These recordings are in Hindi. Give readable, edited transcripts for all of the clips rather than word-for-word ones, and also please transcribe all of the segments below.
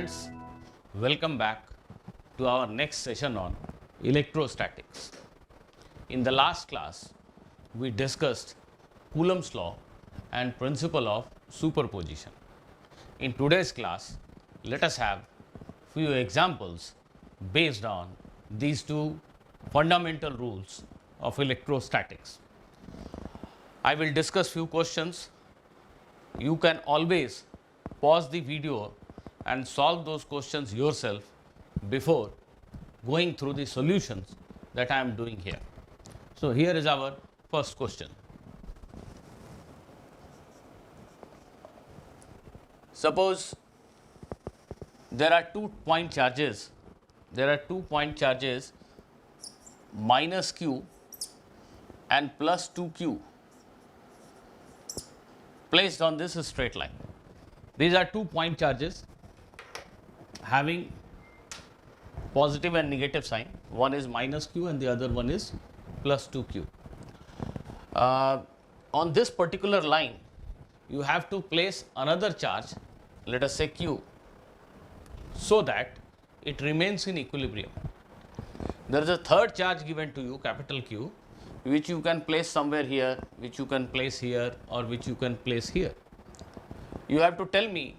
Friends, welcome back to our next session on electrostatics. In the last class, we discussed Coulomb's law and principle of superposition. In today's class, let us have few examples based on these two fundamental rules of electrostatics. I will discuss few questions. You can always pause the video and solve those questions yourself before going through the solutions that I am doing here. So here is our first question. Suppose there are 2 point charges. There are 2 point charges minus q and plus 2q placed on this straight line. These are 2 point charges having positive and negative sign. One is minus q and the other one is plus 2q. On this particular line, you have to place another charge, let us say q, so that it remains in equilibrium. There is a third charge given to you, capital Q, which you can place somewhere here, which you can place here, or which you can place here. You have to tell me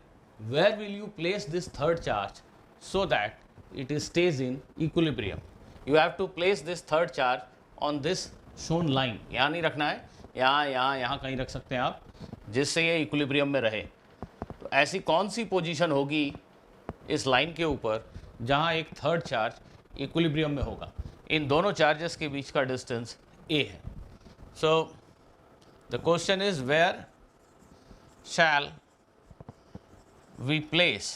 where will you place this third charge so that it stays in equilibrium. You have to place this third charge on this shown line. यहाँ नहीं रखना है, यहाँ कहीं रख सकते हैं आप, जिससे ये इक्विलिब्रियम में रहे. तो ऐसी कौन सी पोजीशन होगी इस लाइन के ऊपर जहाँ एक थर्ड चार्ज इक्विलिब्रियम में होगा. इन दोनों चार्जेस के बीच का डिस्टेंस a है. So the question is where shall we place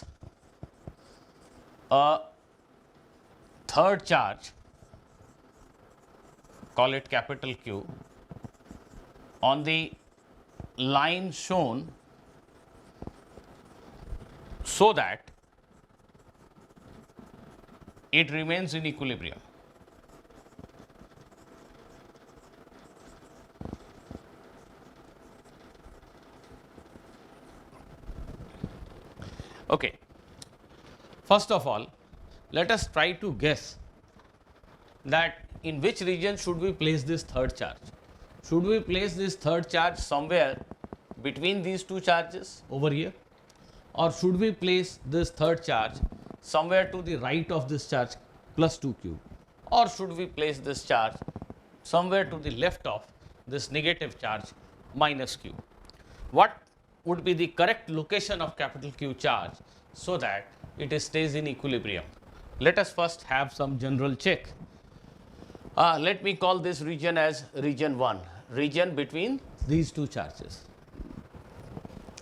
a third charge, call it capital Q, on the line shown so that it remains in equilibrium. Okay. First of all, let us try to guess that in which region should we place this third charge. Should we place this third charge somewhere between these two charges over here, or should we place this third charge somewhere to the right of this charge plus 2q, or should we place this charge somewhere to the left of this negative charge minus q? What would be the correct location of capital Q charge so that it stays in equilibrium? Let us first have some general check. Let me call this region as region 1, region between these two charges.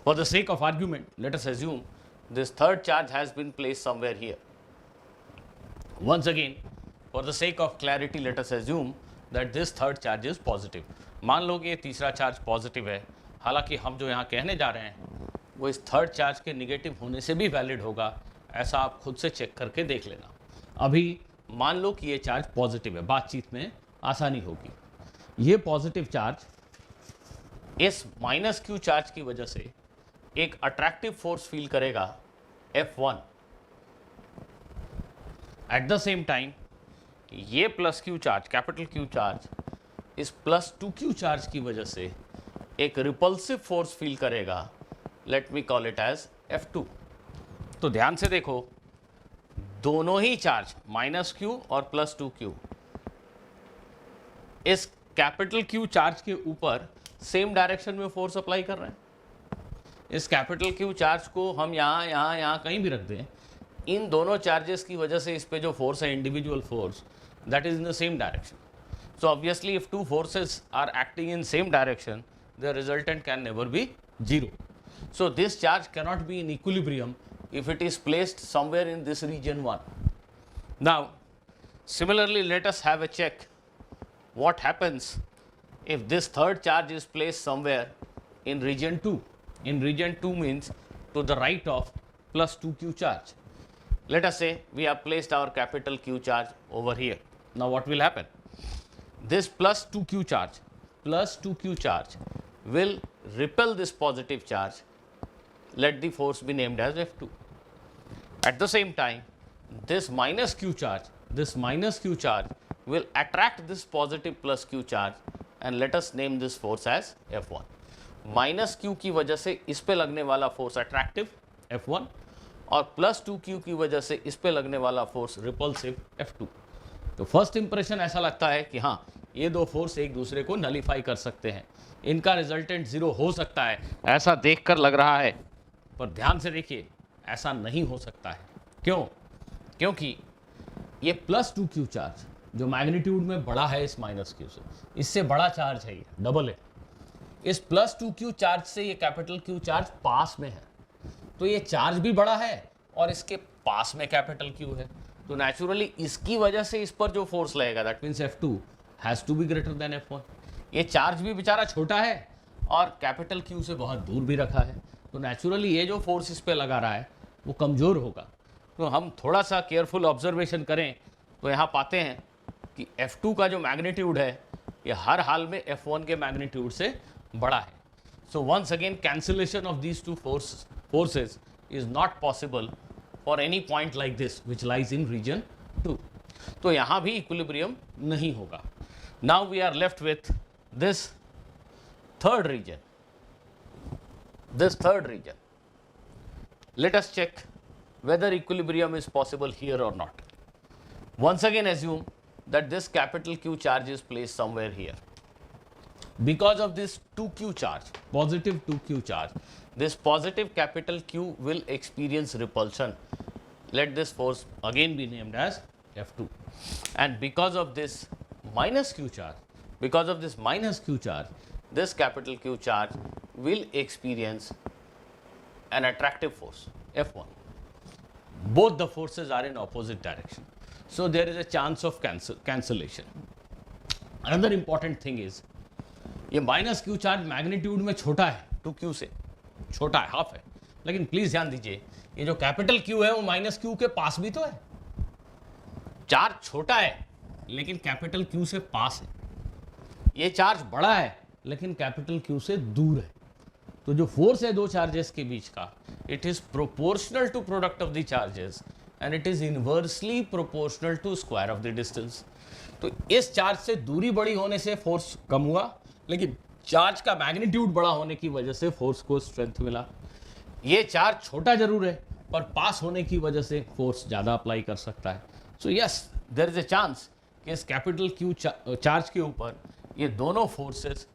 For the sake of argument, let us assume this third charge has been placed somewhere here. Once again, for the sake of clarity, let us assume that this third charge is positive. मान लो कि ये तीसरा चार्ज पॉजिटिव है. हालांकि हम जो यहाँ कहने जा रहे हैं वो इस थर्ड चार्ज के निगेटिव होने से भी वैलिड होगा, ऐसा आप खुद से चेक करके देख लेना. अभी मान लो कि ये चार्ज पॉजिटिव है, बातचीत में आसानी होगी. ये पॉजिटिव चार्ज इस माइनस क्यू चार्ज की वजह से एक अट्रैक्टिव फोर्स फील करेगा F1. At the same time ये plus q charge, capital Q charge, इस प्लस 2q चार्ज की वजह से एक रिपल्सिव फोर्स फील करेगा. Let me call it as F2. तो ध्यान से देखो, दोनों ही चार्ज माइनस क्यू और प्लस 2q इस कैपिटल क्यू चार्ज के ऊपर सेम डायरेक्शन में फोर्स अप्लाई कर रहे हैं. इस कैपिटल क्यू चार्ज को हम यहाँ कहीं भी रख दें, इन दोनों चार्जेस की वजह से इस पे जो फोर्स है, individual force, that is in the same direction. So obviously, if two forces are acting in same direction, the resultant can never be 0. So this charge cannot be in equilibrium if it is placed somewhere in this region 1. Now, similarly, let us have a check. What happens if this third charge is placed somewhere in region 2? In region 2 means to the right of plus 2q charge. Let us say we have placed our capital Q charge over here. Now what will happen? This plus 2q charge will repel this positive charge. Let the force be named as F2. At the same time, this minus q charge will attract this positive plus q charge, and let us name this force as F1. Minus Q की वजह से इस पे लगने वाला फोर्स अट्रैक्टिव F1 और प्लस 2q की वजह से इस पे लगने वाला फोर्स रिपल्सिव F2. तो फर्स्ट इंप्रेशन ऐसा लगता है कि हाँ, ये दो फोर्स एक दूसरे को नलीफाई कर सकते हैं, इनका रिजल्टेंट जीरो हो सकता है, ऐसा देखकर लग रहा है. पर ध्यान से देखिए, ऐसा नहीं हो सकता है. क्यों? क्योंकि ये प्लस 2q चार्ज जो मैग्नीट्यूड में बड़ा है इस माइनस क्यू से, इससे बड़ा चार्ज है, ये डबल है. इस प्लस 2q चार्ज से ये कैपिटल Q चार्ज पास में है, तो ये चार्ज भी बड़ा है और इसके पास में कैपिटल Q है. तो नेचुरली इसकी वजह से इस पर जो फोर्स लगेगा, that means F2 has to be greater than F1. ये चार्ज भी बेचारा छोटा है और कैपिटल Q से बहुत दूर भी रखा है, तो नेचुरली ये जो फोर्स इस पर लगा रहा है वो कमज़ोर होगा. तो हम थोड़ा सा केयरफुल ऑब्जर्वेशन करें तो यहाँ पाते हैं कि F2 का जो मैग्नीट्यूड है ये हर हाल में F1 के मैग्नीट्यूड से बड़ा है. So once again cancellation of these two forces is not possible for any point like this which lies in region 2. तो यहाँ भी इक्विलिब्रियम नहीं होगा. Now we are left with this third region. Let us check whether equilibrium is possible here or not. Once again assume that this capital Q charge is placed somewhere here. Because of this 2q charge, positive 2q charge, this positive capital Q will experience repulsion. Let this force again be named as F2. And because of this minus q charge, this capital Q charge will experience an attractive force F1. Both the forces are in opposite direction, so there is a chance of cancellation. Another important thing is, ये माइनस क्यू चार्ज मैग्नीट्यूड में छोटा है, 2q से छोटा है, हाफ है, लेकिन प्लीज ध्यान दीजिए ये जो कैपिटल Q है वो माइनस क्यू के पास भी तो है. चार्ज छोटा है लेकिन कैपिटल Q से पास है. ये चार्ज बड़ा है लेकिन कैपिटल Q से दूर है. तो जो फोर्स है दो चार्जेस के बीच का, it is proportional to product of the charges and it is inversely proportional to square of the distance. तो इस चार्ज से दूरी बड़ी होने से फोर्स कम हुआ, लेकिन चार्ज का मैग्नीट्यूड बड़ा होने की वजह से फोर्स को स्ट्रेंथ मिला. ये चार्ज छोटा जरूर है पर पास होने की वजह से फोर्स ज़्यादा अप्लाई कर सकता है. So yes, there is a chance कि इस कैपिटल Q चार्ज के ऊपर ये दोनों फोर्सेस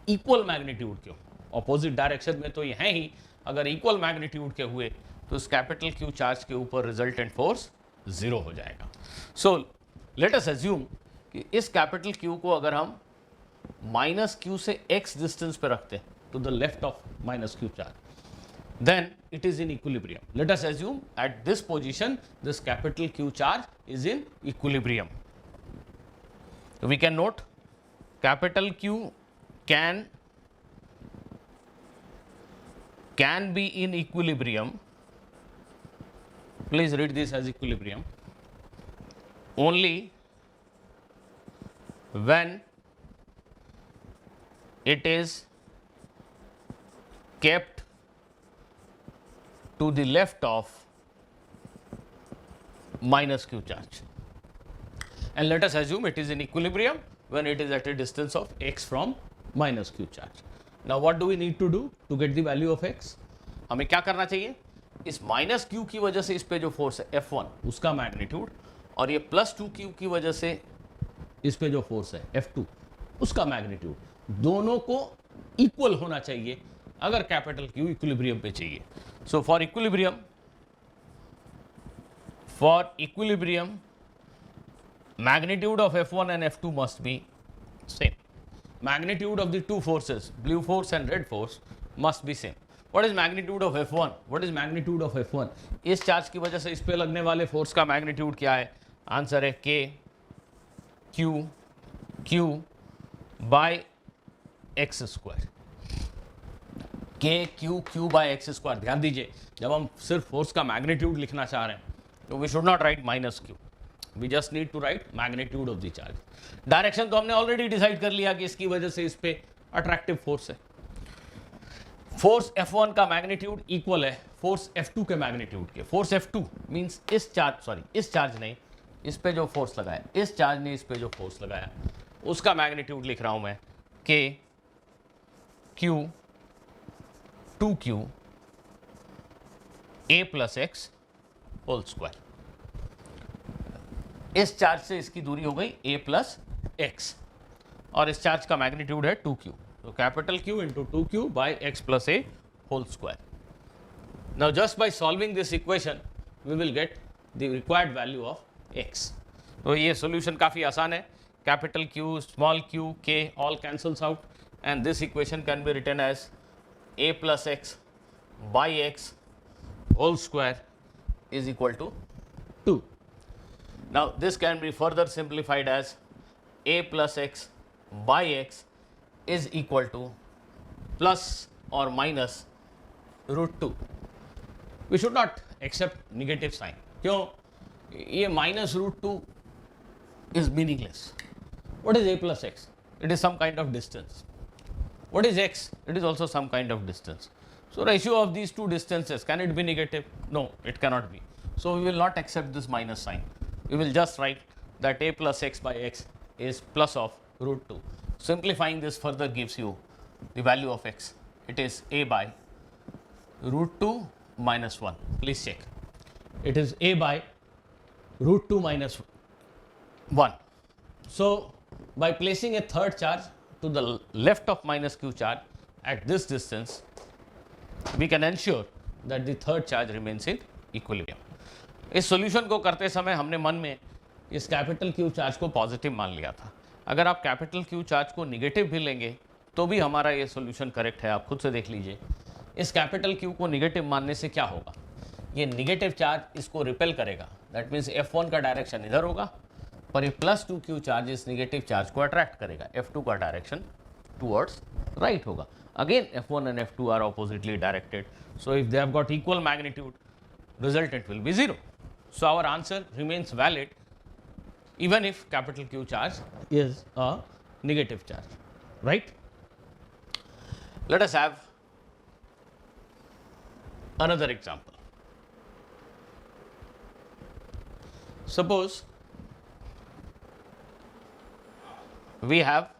इक्वल मैग्नीट्यूड के, ऑपोजिट डायरेक्शन में तो ये हैं ही, अगर इक्वल मैग्नीट्यूड के हुए तो इस कैपिटल Q चार्ज के ऊपर रिजल्टेंट फोर्स जीरो हो जाएगा. सो लेट अस अज्यूम कि इस कैपिटल Q को अगर हम माइनस Q से x डिस्टेंस पे रखते हैं to the left of minus Q charge, then it is in equilibrium. Let us assume at this position this capital Q charge is in equilibrium. So we can note capital Q can be in equilibrium. Please read this as equilibrium only when it is kept to the left of minus Q charge, and let us assume it is in equilibrium when it is at a distance of x from minus Q charge. Now what do we need to do to get the value of x? हमें क्या करना चाहिए? इस माइनस Q की वजह से इस पे जो फोर्स है F1 उसका मैग्नीट्यूड, और ये प्लस 2Q की वजह से इस पे जो फोर्स है F2 उसका मैग्नीट्यूड, दोनों को इक्वल होना चाहिए अगर कैपिटल Q इक्विलिब्रियम पे चाहिए. So for equilibrium, magnitude of F1 and F2 must be same. Magnitude of the two forces, blue force and red force, must be same. What is magnitude of F1? What is magnitude of F1? इस चार्ज की वजह से इस पे लगने वाले फोर्स का मैग्नीट्यूड क्या है? आंसर है K Q by x square. Q by x square. ध्यान दीजिए, जब हम सिर्फ फोर्स का मैग्नीट्यूड लिखना चाह रहे हैं तो we should not write minus Q, we just need to write magnitude of the charge. Direction तो हमने ऑलरेडी डिसाइड कर लिया कि इसकी वजह से इस पे अट्रैक्टिव फोर्स है. फोर्स F1 का मैग्नीट्यूड इक्वल है फोर्स F2 के मैग्नीट्यूड के। फोर्स F2 मींस इस चार्ज ने इस पे जो फोर्स लगाया, इस चार्ज ने इस पे जो फोर्स लगाया, उसका मैग्नीट्यूड लिख रहा हूं मैं K Q 2Q A plus x whole square. इस चार्ज से इसकी दूरी हो गई A प्लस एक्स और इस चार्ज का मैग्नीट्यूड है 2Q, तो capital Q into 2Q by x plus a whole square. Now just by solving this equation we will get the required value of x। तो ये सॉल्यूशन काफ़ी आसान है। Capital Q, small q, k all cancels out and this equation can be written as a plus x by x whole square is equal to 2. Now this can be further simplified as a plus x by x is equal to plus or minus root 2. We should not accept negative sign. क्यों? ये minus root 2 is meaningless. What is a plus x? It is some kind of distance. What is x? It is also some kind of distance. So ratio of these two distances, can it be negative? No, it cannot be. So we will not accept this minus sign. We will just write that a plus x by x is plus of root 2. Simplifying this further gives you the value of x. It is a by root 2 minus 1. Please check. It is a by root 2 minus 1. So by placing a third charge to the left of minus q charge at this distance, we can ensure that the third charge remains in equilibrium. इस सॉल्यूशन को करते समय हमने मन में इस कैपिटल Q चार्ज को पॉजिटिव मान लिया था। अगर आप कैपिटल Q चार्ज को निगेटिव भी लेंगे तो भी हमारा ये सॉल्यूशन करेक्ट है। आप खुद से देख लीजिए, इस कैपिटल Q को निगेटिव मानने से क्या होगा, ये निगेटिव चार्ज इसको रिपेल करेगा। दैट मीन्स F1 का डायरेक्शन इधर होगा और ये प्लस 2Q चार्ज इस निगेटिव चार्ज को अट्रैक्ट करेगा। F2 का डायरेक्शन टूवर्ड्स राइट होगा। Again F1 and F2 are oppositely directed, so if they have got equal magnitude, resultant will be 0. So our answer remains valid even if capital Q charge is a negative charge, right? Let us have another example. Suppose we have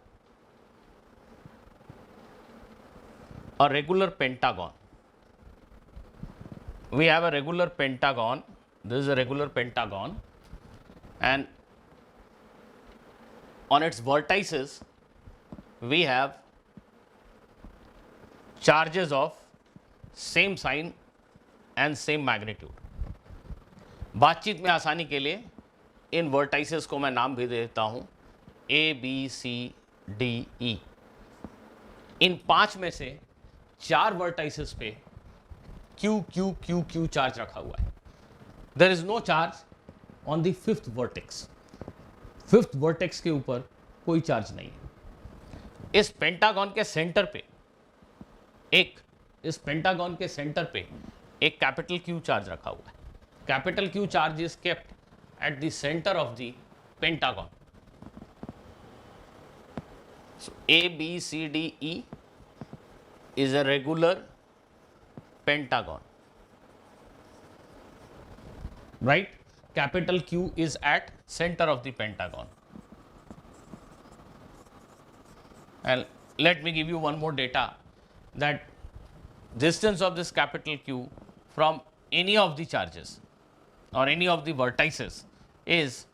a regular pentagon. We have a regular pentagon. This is a regular pentagon, and on its vertices we have charges of same sign and same magnitude. बातचीत में आसानी के लिए इन vertices को मैं नाम भी देता हूँ A, B, C, D, E. इन 5 में से 4 vertices पे Q, Q, Q, Q charge रखा हुआ है। There is no charge on the 5th vertex. 5th vertex के ऊपर कोई चार्ज नहीं है। इस पेंटागन के सेंटर पे एक कैपिटल Q चार्ज रखा हुआ है। Capital Q charge is kept at the centre of the pentagon. So A, B, C, D, E is a regular pentagon. Right? Capital Q is at center of the pentagon. And let me give you one more data, that distance of this capital Q from any of the charges or any of the vertices is,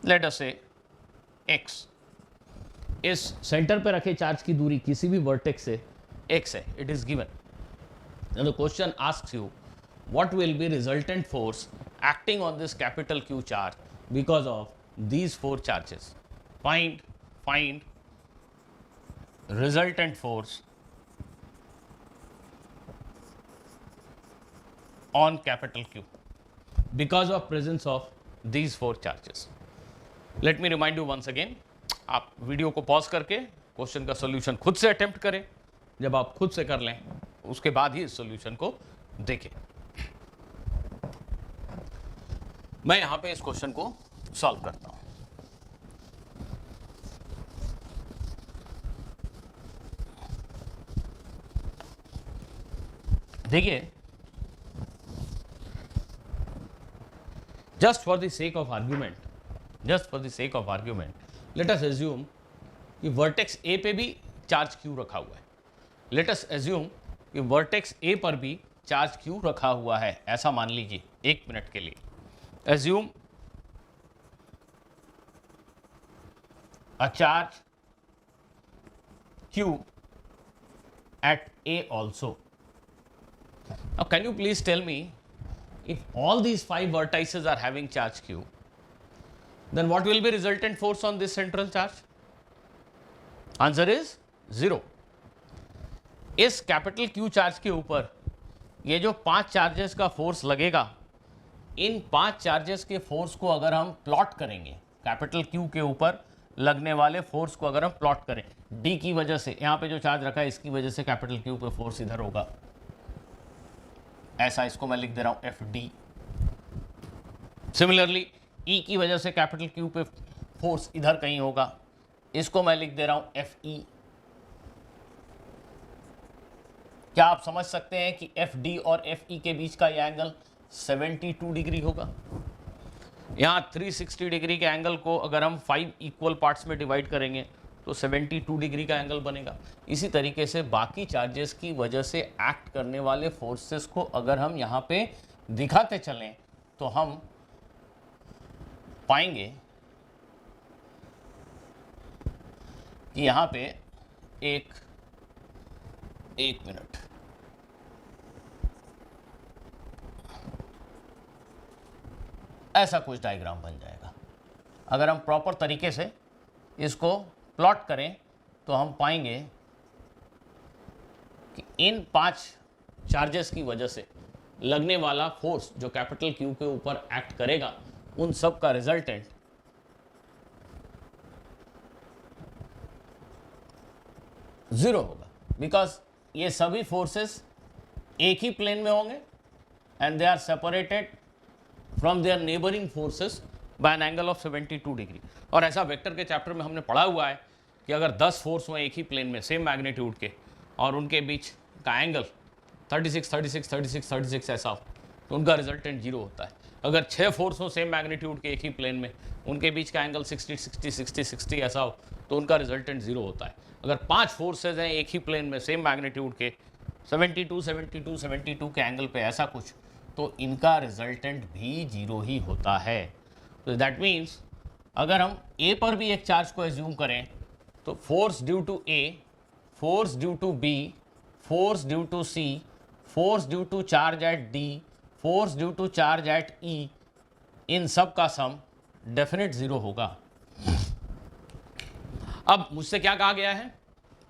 let us say, x. इस सेंटर पे रखे चार्ज की दूरी किसी भी वर्टेक्स से x है. It is given. Now the question asks you, what will be resultant force acting on this capital Q charge because of these 4 charges? Find resultant force on capital Q because of presence of these 4 charges. Let me remind you once again, आप वीडियो को पॉज करके क्वेश्चन का सॉल्यूशन खुद से अटेम्प्ट करें. जब आप खुद से कर लें उसके बाद ही इस सॉल्यूशन को देखें. मैं यहां पे इस क्वेश्चन को सॉल्व करता हूं. देखिए, just for the sake of argument, let us assume कि वर्टेक्स ए पे भी चार्ज क्यू रखा हुआ है. लेट अस एज्यूम कि वर्टेक्स ए पर भी चार्ज क्यू रखा हुआ है, ऐसा मान लीजिए 1 मिनट के लिए. Assume a charge Q at A also. Now can you please tell me, if all these 5 vertices are having charge q, then what will be resultant force on this central charge? Answer is 0. इस कैपिटल Q चार्ज के ऊपर ये जो 5 चार्जेस का फोर्स लगेगा, इन 5 चार्जेस के फोर्स को अगर हम प्लॉट करेंगे, कैपिटल Q के ऊपर लगने वाले फोर्स को अगर हम प्लॉट करें, D की वजह से, यहाँ पे जो चार्ज रखा है इसकी वजह से कैपिटल Q पे फोर्स इधर होगा, ऐसा इसको मैं लिख दे रहा हूं FD. सिमिलरली E की वजह से कैपिटल Q पे फोर्स इधर कहीं होगा, इसको मैं लिख दे रहा हूं FE. क्या आप समझ सकते हैं कि FD और FE के बीच का ये एंगल 72 डिग्री होगा? यहाँ 360 डिग्री के एंगल को अगर हम 5 इक्वल पार्ट्स में डिवाइड करेंगे तो 72 डिग्री का एंगल बनेगा. इसी तरीके से बाकी चार्जेस की वजह से एक्ट करने वाले फोर्सेस को अगर हम यहाँ पे दिखाते चलें तो हम पाएंगे कि यहाँ पे एक मिनट, ऐसा कुछ डायग्राम बन जाएगा. अगर हम प्रॉपर तरीके से इसको प्लॉट करें तो हम पाएंगे कि इन 5 चार्जेस की वजह से लगने वाला फोर्स जो कैपिटल Q के ऊपर एक्ट करेगा, उन सब का रिजल्टेंट जीरो होगा, बिकॉज ये सभी फोर्सेस एक ही प्लेन में होंगे and they are separated from their neighbouring forces by an angle of 72 degree. और ऐसा वेक्टर के चैप्टर में हमने पढ़ा हुआ है कि अगर 10 फोर्स हुए एक ही प्लेन में सेम मैग्नीट्यूड के और उनके बीच का एंगल 36 ऐसा हो तो उनका रिजल्टेंट 0 होता है. अगर 6 फोर्स हो सेम मैग्नीट्यूड के एक ही प्लेन में, उनके बीच का एंगल 60 ऐसा हो तो उनका रिजल्टेंट 0 होता है. अगर 5 फोर्सेज हैं एक ही प्लेन में सेम मैग्नीट्यूड के 72 के एंगल पे ऐसा कुछ, तो इनका रिजल्टेंट भी 0 ही होता है. तो दैट मीन्स अगर हम A पर भी एक चार्ज को एज्यूम करें तो force due to A, force due to B, force due to C, force due to charge at D, force due to charge at E, इन सब का सम डेफिनेट 0 होगा. अब मुझसे क्या कहा गया है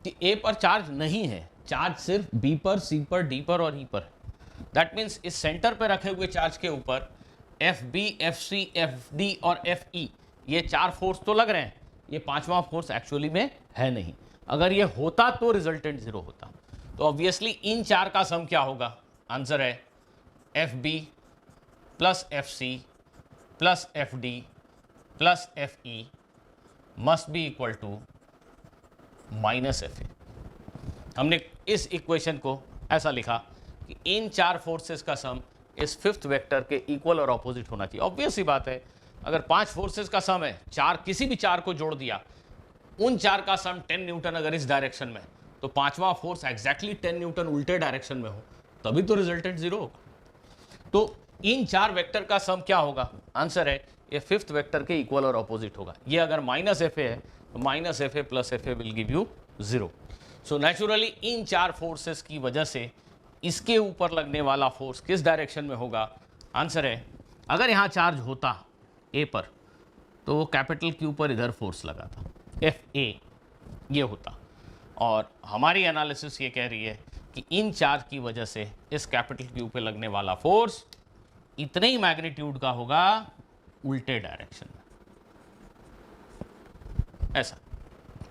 कि A पर चार्ज नहीं है, चार्ज सिर्फ B पर, C पर, D पर और E पर. दैट मीन्स इस सेंटर पर रखे हुए चार्ज के ऊपर FB, FC, FD और FE ये 4 फोर्स तो लग रहे हैं, ये 5वां फोर्स एक्चुअली में है नहीं. अगर ये होता तो रिजल्टेंट 0 होता. तो ऑब्वियसली इन 4 का सम क्या होगा? आंसर है FB plus FC plus FD plus FE must be equal to -FA. हमने इस इक्वेशन को ऐसा लिखा कि इन 4 फोर्सेस का सम इस 5th वेक्टर के इक्वल और ऑपोजिट होना चाहिए. ऑब्वियस सी बात है, अगर 5 फोर्सेस का सम है, 4 किसी भी 4 को जोड़ दिया, उन 4 का सम 10 न्यूटन अगर इस डायरेक्शन में, तो 5वां फोर्स एग्जैक्टली 10 न्यूटन उल्टे डायरेक्शन में हो, तभी तो रिजल्टेंट 0 होगा. तो इन 4 वेक्टर का सम क्या होगा? आंसर है ये 5th वेक्टर के इक्वल और ऑपोजिट होगा. ये अगर -FA है तो -FA plus FA will give you 0. So naturally in 4 forces की वजह से इसके ऊपर लगने वाला फोर्स किस डायरेक्शन में होगा? आंसर है अगर यहाँ चार्ज होता A पर तो वो कैपिटल Q पर इधर फोर्स लगा था, FA ये होता. और हमारी एनालिसिस ये कह रही है कि इन चार्ज की वजह से इस कैपिटल Q पे लगने वाला फोर्स इतने ही मैग्नीट्यूड का होगा उल्टे डायरेक्शन में, ऐसा,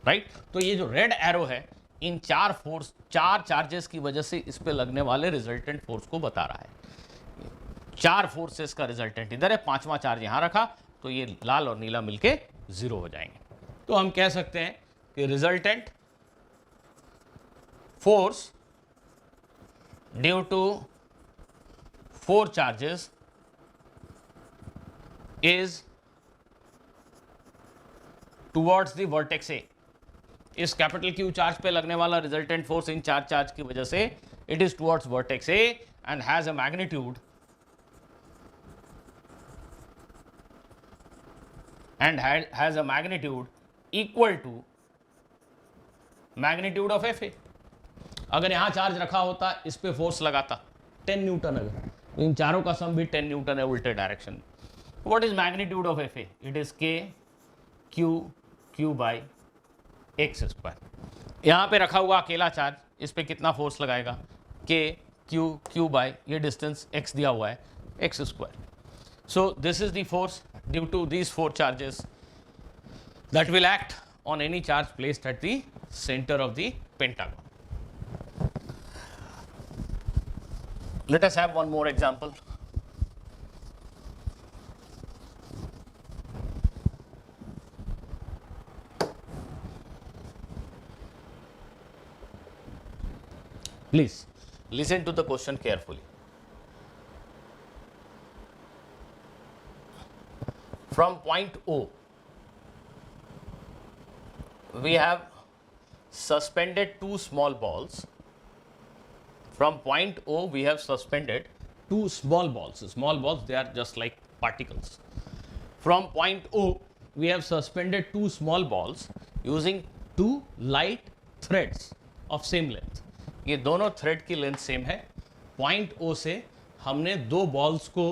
राइट. तो ये जो रेड एरो है इन 4 चार्जेस की वजह से इस पे लगने वाले रिजल्टेंट फोर्स को बता रहा है. 4 फोर्सेस का रिजल्टेंट इधर है, 5वां चार्ज यहां रखा तो ये लाल और नीला मिलके 0 हो जाएंगे. तो हम कह सकते हैं कि resultant force due to 4 charges is towards the vertex A. इस कैपिटल क्यू चार्ज पे लगने वाला रिजल्टेंट फोर्स इन चार्ज की वजह से it is towards vertex A and has a magnitude equal to magnitude of F A. अगर यहां चार्ज रखा होता, इस पे फोर्स लगाता 10 न्यूटन, अगर तो इन चारों का सम भी 10 न्यूटन है उल्टे direction. What is magnitude of F A? It is के क्यू बाई एक्स स्क्वायर। यहां पे रखा हुआ अकेला चार्ज, इस पे कितना फोर्स लगाएगा? के क्यू बाई ये डिस्टेंस एक्स दिया हुआ है, x square. So this is the force due to these 4 charges that will act on any charge placed at the center of the pentagon. Let us have one more example. Please listen to the question carefully. From point O, we have suspended 2 small balls. From point O, we have suspended 2 small balls. Small balls, they are just like particles. From point O, we have suspended 2 small balls using 2 light threads of same length. ये दोनों थ्रेड की लेंथ सेम है। पॉइंट O से हमने 2 बॉल्स को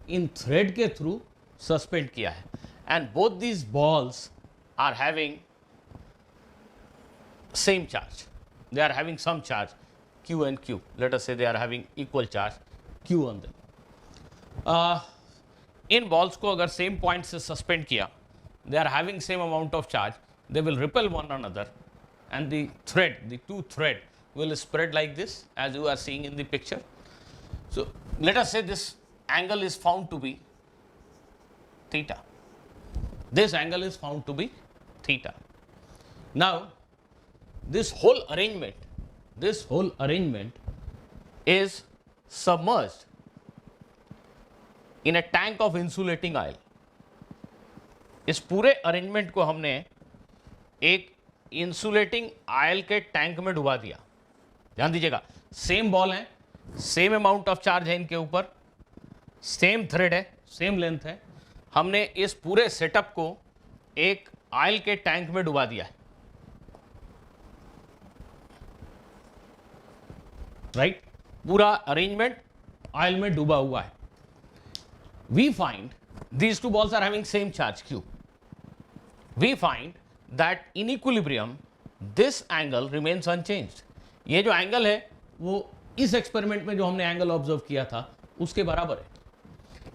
इन थ्रेड के थ्रू सस्पेंड किया है, and both these balls are having same charge. They are having some charge, Q and Q. Let us say they are having equal charge, Q on them. In balls को अगर सेम पॉइंट से सस्पेंड किया, they are having same amount of charge, they will repel one another, and the two thread will spread like this, as you are seeing in the picture. So let us say this angle is found to be theta. This angle is found to be theta. Now this whole arrangement is submerged in a tank of insulating oil. इस पूरे अरेंजमेंट को हमने एक इंसुलेटिंग ऑयल के टैंक में डुबा दिया। ध्यान दीजिएगा, सेम बॉल है, सेम अमाउंट ऑफ चार्ज है इनके ऊपर, सेम थ्रेड है, सेम लेंथ है। हमने इस पूरे सेटअप को एक ऑयल के टैंक में डुबा दिया है, राइट? पूरा अरेंजमेंट ऑयल में डूबा हुआ है। We find these two balls are having same charge Q. We find that in equilibrium this angle remains unchanged. ये जो एंगल है वो इस एक्सपेरिमेंट में जो हमने एंगल ऑब्जर्व किया था उसके बराबर है।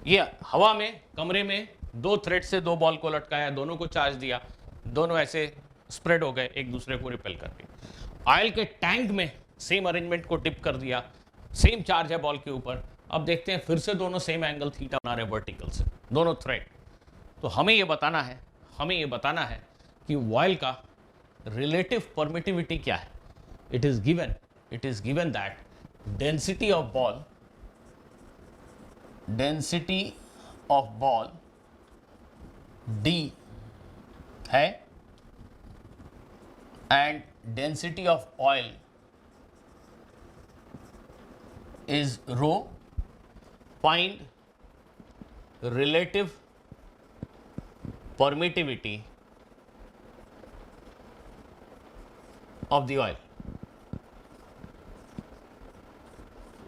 ये हवा में, कमरे में 2 थ्रेड से 2 बॉल को लटकाया, दोनों को चार्ज दिया, दोनों ऐसे स्प्रेड हो गए एक दूसरे को रिपेल करके। ऑयल के टैंक में सेम अरेंजमेंट को टिप कर दिया, सेम चार्ज है बॉल के ऊपर। अब देखते हैं फिर से दोनों सेम एंगल थीटा बना रहे वर्टिकल से, दोनों थ्रेड। तो हमें ये बताना है कि वॉयल का रिलेटिव परमिटिविटी क्या है। It is given that density of ball d है and density of oil is rho. Find relative permittivity of the oil.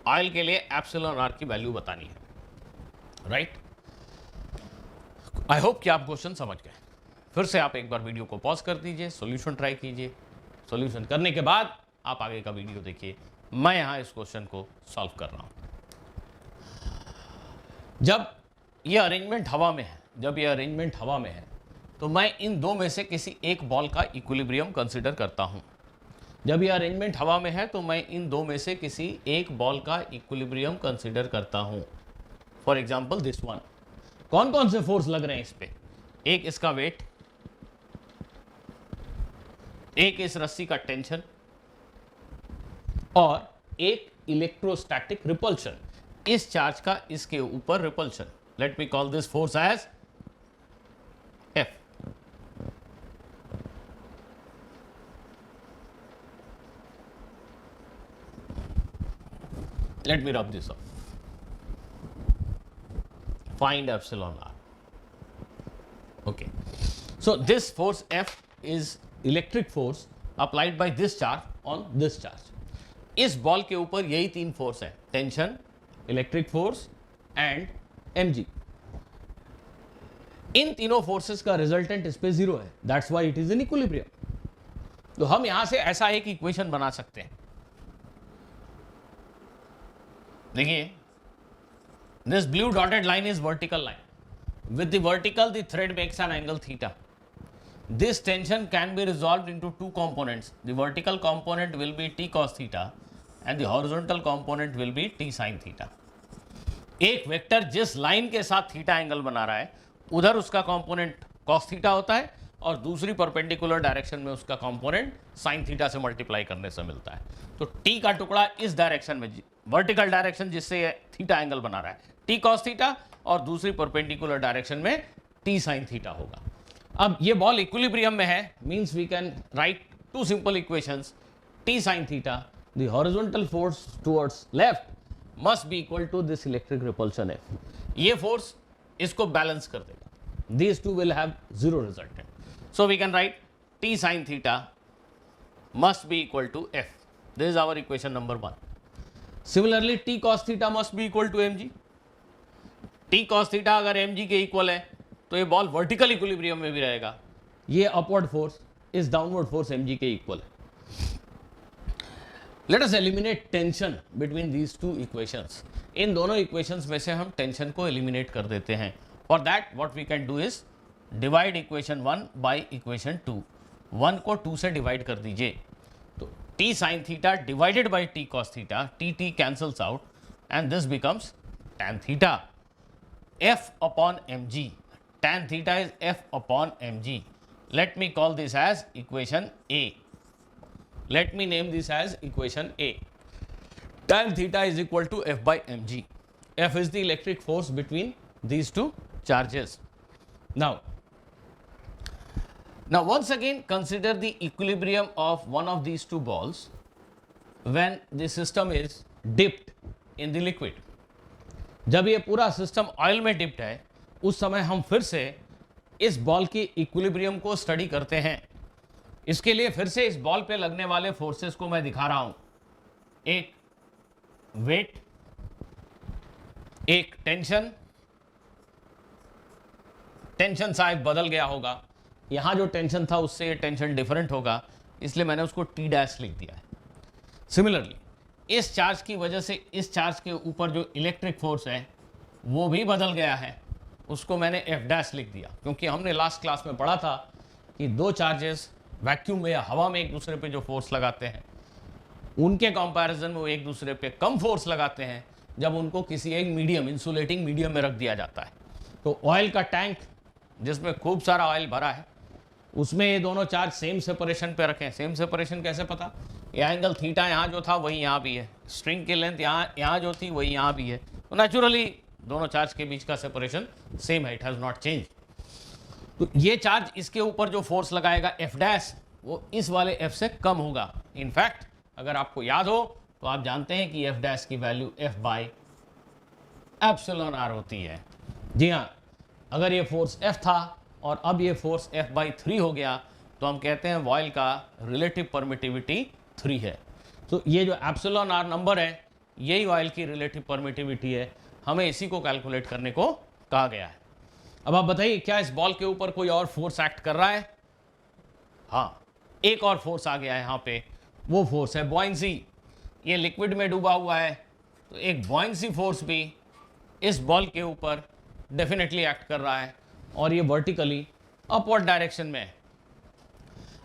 Oil के लिए एप्सिलॉन आर की वैल्यू बतानी है, राइट? आई होप कि आप क्वेश्चन समझ गए। फिर से आप एक बार वीडियो को पॉज कर दीजिए, सॉल्यूशन ट्राई कीजिए। सॉल्यूशन करने के बाद आप आगे का वीडियो देखिए। मैं यहां इस क्वेश्चन को सॉल्व कर रहा हूं। जब ये अरेंजमेंट हवा में है, तो मैं इन 2 में से किसी एक बॉल का इक्विलिब्रियम कंसीडर करता हूं। जब ये अरेंजमेंट हवा में है तो मैं इन 2 में से किसी एक बॉल का इक्विलिब्रियम कंसीडर करता हूं। For example this one. कौन कौन से फोर्स लग रहे हैं इस पे? एक इसका वेट, एक इस रस्सी का टेंशन, और एक इलेक्ट्रोस्टैटिक रिपल्शन, इस चार्ज का इसके ऊपर repulsion. Let me call this force as F. Let me rub this off. Find epsilon r. Okay. So this force F is electric force applied by this charge on this charge. इस बॉल के ऊपर यही तीन फोर्स है, tension, electric force and mg. इन तीनों फोर्सेस का रिजल्टेंट इस पे जीरो है. That's why it is in equilibrium. तो हम यहां से ऐसा एक इक्वेशन बना सकते हैं. देखिए, this blue dotted line is vertical line. With the vertical, the thread makes an angle theta. This tension can be resolved into two components. The vertical component will be t cos theta and the horizontal component will be t sin theta. एक वेक्टर जिस लाइन के साथ थीटा एंगल बना रहा है, उधर उसका कंपोनेंट cos थीटा होता है और दूसरी परपेंडिकुलर डायरेक्शन में उसका कंपोनेंट sin थीटा से मल्टीप्लाई करने से मिलता है. तो t का टुकड़ा इस डायरेक्शन में, वर्टिकल डायरेक्शन जिससे थीटा एंगल बना रहा है, t cos थीटा, और दूसरी परपेंडिकुलर डायरेक्शन में t sin थीटा होगा. अब ये बॉल इक्विलिब्रियम में है, means we can write two simple equations. t sin theta, the horizontal force towards left must be equal to this electric repulsion F. ये फोर्स इसको बैलेंस कर देगा. These two will have zero resultant. So we can write t sin theta must be equal to F. This is our equation number 1. Similarly, t cos theta must be equal to mg. t cos theta अगर mg के इक्वल है तो ये बॉल वर्टिकल इक्विलिब्रियम में भी रहेगा. ये अपवर्ड फोर्स इस डाउनवर्ड फोर्स mg के इक्वल है. Let us eliminate tension between these two equations. इन दोनों इक्वेशंस में से हम टेंशन को एलिमिनेट कर देते हैं. For that, what we can do is divide equation 1 by equation 2. 1 को 2 से डिवाइड कर दीजिए. तो t sin theta divided by t cos theta, t cancels out and this becomes tan theta. F upon mg. Tan theta is F upon mg. Let me call this as equation A. Let me name this as equation A. Tan theta is equal to F by mg. F is the electric force between these two charges. Now once again consider the equilibrium of one of these two balls when the system is dipped in the liquid. जब ये पूरा सिस्टम ऑयल में डिप्ड है, उस समय हम फिर से इस बॉल की इक्विलिब्रियम को स्टडी करते हैं. इसके लिए फिर से इस बॉल पे लगने वाले फोर्सेस को मैं दिखा रहा हूं. एक वेट, एक टेंशन. टेंशन शायद बदल गया होगा, यहां जो टेंशन था उससे ये टेंशन डिफरेंट होगा, इसलिए मैंने उसको टी डैश लिख दिया है. सिमिलरली इस चार्ज की वजह से इस चार्ज के ऊपर जो इलेक्ट्रिक फोर्स है वो भी बदल गया है, उसको मैंने एफ डैश लिख दिया. क्योंकि हमने लास्ट क्लास में पढ़ा था कि दो चार्जेस वैक्यूम में या हवा में एक दूसरे पे जो फोर्स लगाते हैं, उनके कंपैरिजन में वो एक दूसरे पे कम फोर्स लगाते हैं जब उनको किसी एक मीडियम, इंसुलेटिंग मीडियम में रख दिया जाता है. तो ऑयल का टैंक जिसमें खूब सारा ऑयल भरा है, उसमें ये दोनों चार्ज सेम सेपरेशन पे रखें. सेम सेपरेशन कैसे पता? ये एंगल थीटा यहाँ जो था वही यहाँ भी है, स्ट्रिंग की लेंथ यहाँ जो थी वही यहाँ भी है. तो नेचुरली दोनों चार्ज के बीच का सेपरेशन सेम है, इट हैज़ नॉट चेंज. तो ये चार्ज इसके ऊपर जो फोर्स लगाएगा एफ डैश, वो इस वाले एफ से कम होगा. इनफैक्ट अगर आपको याद हो तो आप जानते हैं कि एफ डैश की value F by epsilon R होती है. जी हाँ, अगर ये फोर्स एफ था और अब ये फोर्स एफ बाई 3 हो गया तो हम कहते हैं वॉइल का रिलेटिव परमिटिविटी 3 है. तो ये जो एप्सिलॉन आर नंबर है यही ऑयल की रिलेटिव परमिटिविटी है. हमें इसी को कैलकुलेट करने को कहा गया है. अब आप बताइए, क्या इस बॉल के ऊपर कोई और फोर्स एक्ट कर रहा है? हाँ, एक और फोर्स आ गया है यहाँ पे. वो फोर्स है बॉयंसी. ये लिक्विड में डूबा हुआ है, तो एक बॉयंसी फोर्स भी इस बॉल के ऊपर डेफिनेटली एक्ट कर रहा है और ये वर्टिकली अपवर्ड डायरेक्शन में है.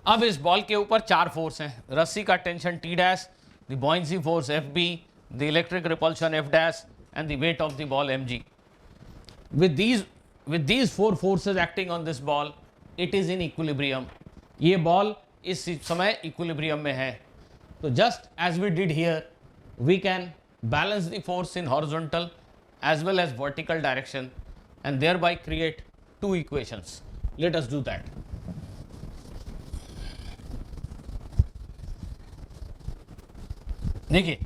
अब इस बॉल के ऊपर 4 फोर्स हैं. रस्सी का tension T dash, the buoyancy force F B, the electric repulsion F dash and the weight of the ball mg. With these 4 forces acting on this ball, it is in equilibrium. ये बॉल इस समय इक्विलिब्रियम में है. तो just as we did here, we can balance the force in horizontal as well as vertical direction and thereby create two equations. Let us do that. देखिए,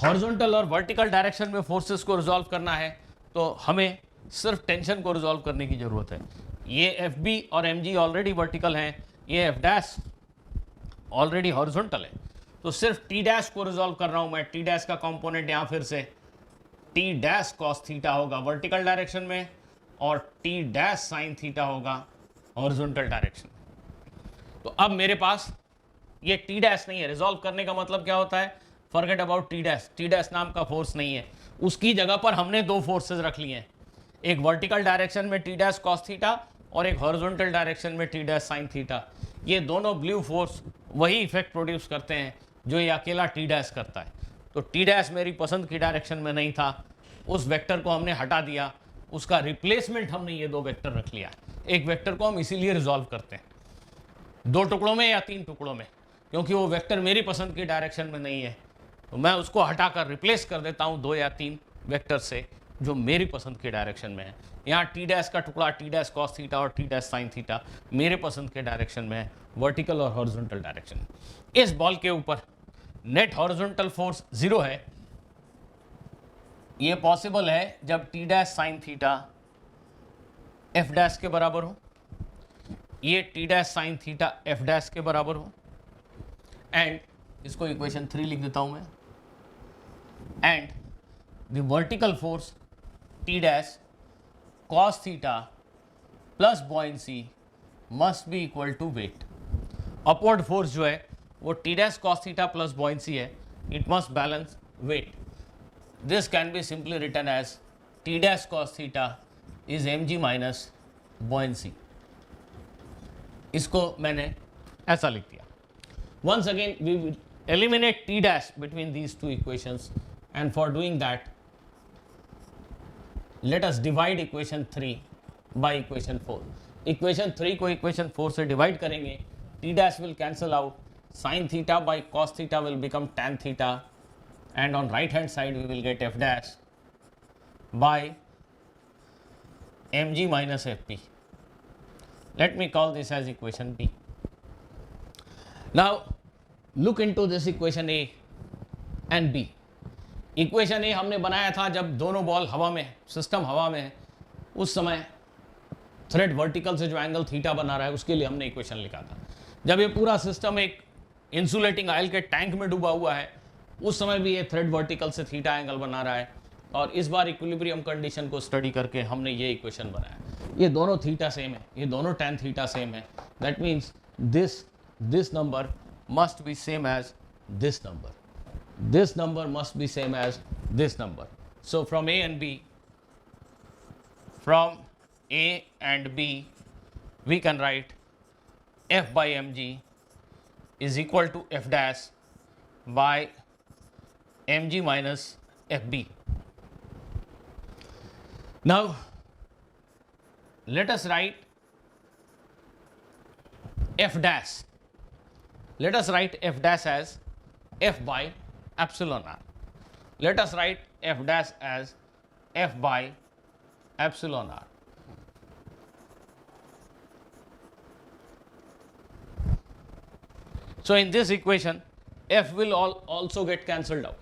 हॉरिजॉन्टल और वर्टिकल डायरेक्शन में फोर्सेस को रिजॉल्व करना है तो हमें सिर्फ टेंशन को रिजॉल्व करने की जरूरत है. ये एफ बी और एम जी ऑलरेडी वर्टिकल हैं, ये एफ डैश ऑलरेडी हॉरिजॉन्टल है, तो सिर्फ टी डैश को रिजॉल्व कर रहा हूं मैं. टी डैश का कंपोनेंट यहां फिर से टी डैश कॉस थीटा होगा वर्टिकल डायरेक्शन में और टी डैश साइन थीटा होगा हॉरिजॉन्टल डायरेक्शन. तो अब मेरे पास ये टी डैश नहीं है. रिजॉल्व करने का मतलब क्या होता है? Forget about T dash. T dash नाम का फोर्स नहीं है, उसकी जगह पर हमने दो फोर्सेस रख लिए हैं, एक वर्टिकल डायरेक्शन में टी डैश कॉस थीटा और एक हॉरिजॉन्टल डायरेक्शन में टी डैश साइन थीटा. ये दोनों ब्लू फोर्स वही इफेक्ट प्रोड्यूस करते हैं जो ये अकेला टी डैश करता है. तो टी डैश मेरी पसंद की डायरेक्शन में नहीं था, उस वेक्टर को हमने हटा दिया, उसका रिप्लेसमेंट हमने ये दो वेक्टर रख लिया. एक वेक्टर को हम इसीलिए रिजॉल्व करते हैं दो टुकड़ों में या तीन टुकड़ों में, क्योंकि वो वेक्टर मेरी पसंद की डायरेक्शन में नहीं है, तो मैं उसको हटाकर रिप्लेस कर देता हूँ दो या तीन वेक्टर से जो मेरी पसंद की डायरेक्शन में है. यहाँ टी डैश का टुकड़ा टी डैश कॉस थीटा और टी डैश साइन थीटा मेरे पसंद के डायरेक्शन में है, वर्टिकल और हॉरिजॉन्टल डायरेक्शन. इस बॉल के ऊपर नेट हॉरिजॉन्टल फोर्स 0 है. ये पॉसिबल है जब T dash sine theta F dash के बराबर हो, ये T dash sine theta F dash के बराबर हो, एंड इसको इक्वेशन 3 लिख देता हूं मैं, and the vertical force T dash cos theta plus buoyancy must be equal to weight. Upward force जो है वो T dash cos theta plus buoyancy है, it must balance weight. This can be simply written as T dash cos theta is m g minus buoyancy. इसको मैंने ऐसा लिख दिया. Once again we will eliminate t dash between these two equations, and for doing that let us divide equation 3 by equation 4. equation 3 को equation 4 से divide करेंगे, t dash will cancel out, sin theta by cos theta will become tan theta, and on right hand side we will get f dash by mg minus fp. Let me call this as equation B. Now look into this equation A and B. Equation A हमने बनाया था जब दोनों बॉल हवा में, सिस्टम हवा में है, उस समय थ्रेड वर्टिकल से जो एंगल थीटा बना रहा है उसके लिए हमने इक्वेशन लिखा था. जब ये पूरा सिस्टम एक इंसुलेटिंग ऑयल के टैंक में डूबा हुआ है उस समय भी ये थ्रेड वर्टिकल से थीटा एंगल बना रहा है, और इस बार इक्विलिब्रियम कंडीशन को स्टडी करके हमने ये इक्वेशन बनाया. ये दोनों थीटा सेम है, ये दोनों टैन थीटा सेम है. That means this number must be same as this number. This number must be same as this number. So from A and B, we can write f by mg is equal to f dash by mg minus fb. Now let us write f dash. Let us write f dash as f by epsilon r. Let us write f dash as f by epsilon r. So in this equation f will also get cancelled out.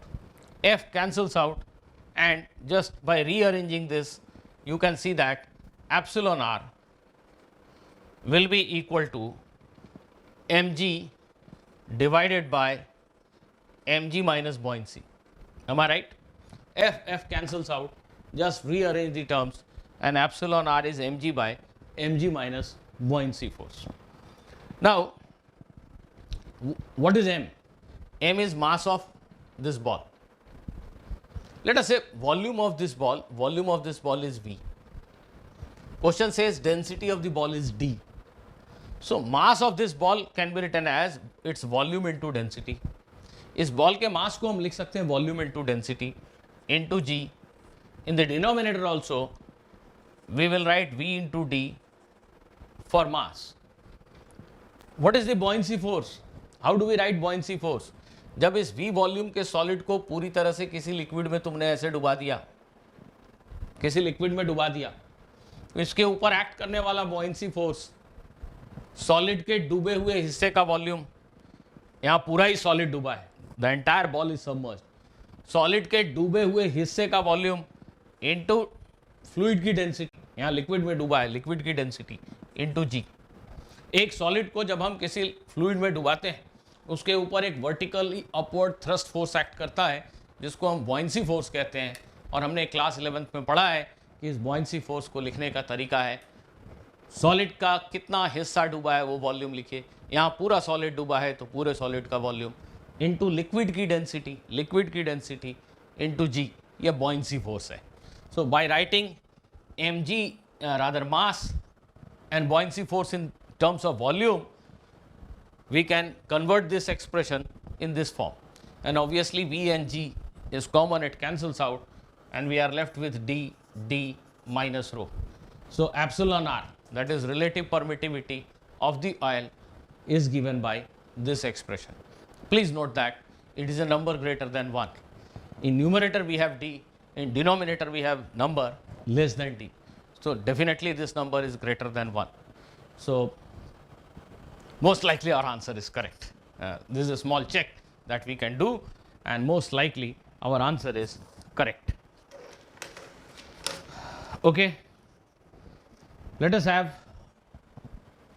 F cancels out, and just by rearranging this you can see that epsilon r will be equal to mg divided by mg minus buoyancy. Am I right? F cancels out, just rearrange the terms, and epsilon r is mg by mg minus buoyancy force. Now what is m? M is mass of this ball. Let us say volume of this ball is v. Question says density of the ball is d. So mass of this ball can be written as its volume into density. इस बॉल के मास को हम लिख सकते हैं volume into density into g. In the denominator also we will write v into d for mass. What is the buoyancy force? How do we write buoyancy force? जब इस V वॉल्यूम के सॉलिड को पूरी तरह से किसी लिक्विड में तुमने ऐसे डुबा दिया, किसी लिक्विड में डुबा दिया, तो इसके ऊपर एक्ट करने वाला बॉयंसी फोर्स, सॉलिड के डूबे हुए हिस्से का वॉल्यूम, यहाँ पूरा ही सॉलिड डूबा है, the entire ball is submerged, solid के डूबे हुए हिस्से का वॉल्यूम इनटू फ्लूइड की डेंसिटी, यहाँ लिक्विड में डूबा है, लिक्विड की डेंसिटी इनटू जी। एक सॉलिड को जब हम किसी फ्लूइड में डुबाते हैं, उसके ऊपर एक vertically upward thrust force act करता है, जिसको हम बॉयंसी फोर्स कहते हैं। और हमने क्लास 11th में पढ़ा है कि इस बॉयंसी फोर्स को लिखने का तरीका है, सॉलिड का कितना हिस्सा डूबा है वो वॉल्यूम लिखिए, यहाँ पूरा सॉलिड डूबा है तो पूरे सॉलिड का वॉल्यूम इनटू लिक्विड की डेंसिटी, लिक्विड की डेंसिटी इनटू जी, ये बॉयंसी फोर्स है। So by writing mg rather mass and buoyancy force in terms of volume, we can convert this expression in this form, and obviously V and G is common, it cancels out and we are left with d minus rho. So epsilon r, that is relative permittivity of the oil, is given by this expression. Please note that it is a number greater than 1. In numerator we have d, in denominator we have number less than d. So definitely this number is greater than 1. So most likely our answer is correct. This is a small check that we can do, and most likely our answer is correct. Okay, let us have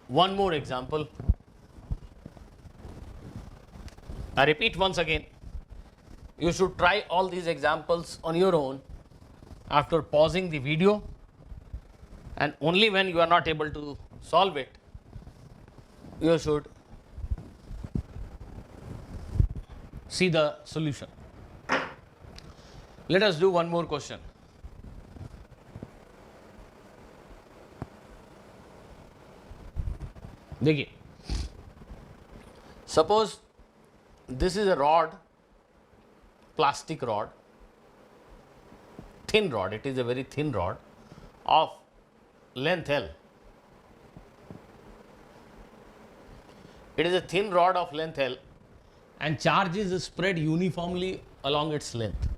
one more example. I repeat once again, you should try all these examples on your own after pausing the video, and only when you are not able to solve it, you should see the solution. Let us do one more question. देखिए, suppose this is a rod, plastic rod, thin rod, it is a very thin rod of length L. It is a thin rod of length L and charge is spread uniformly along its length.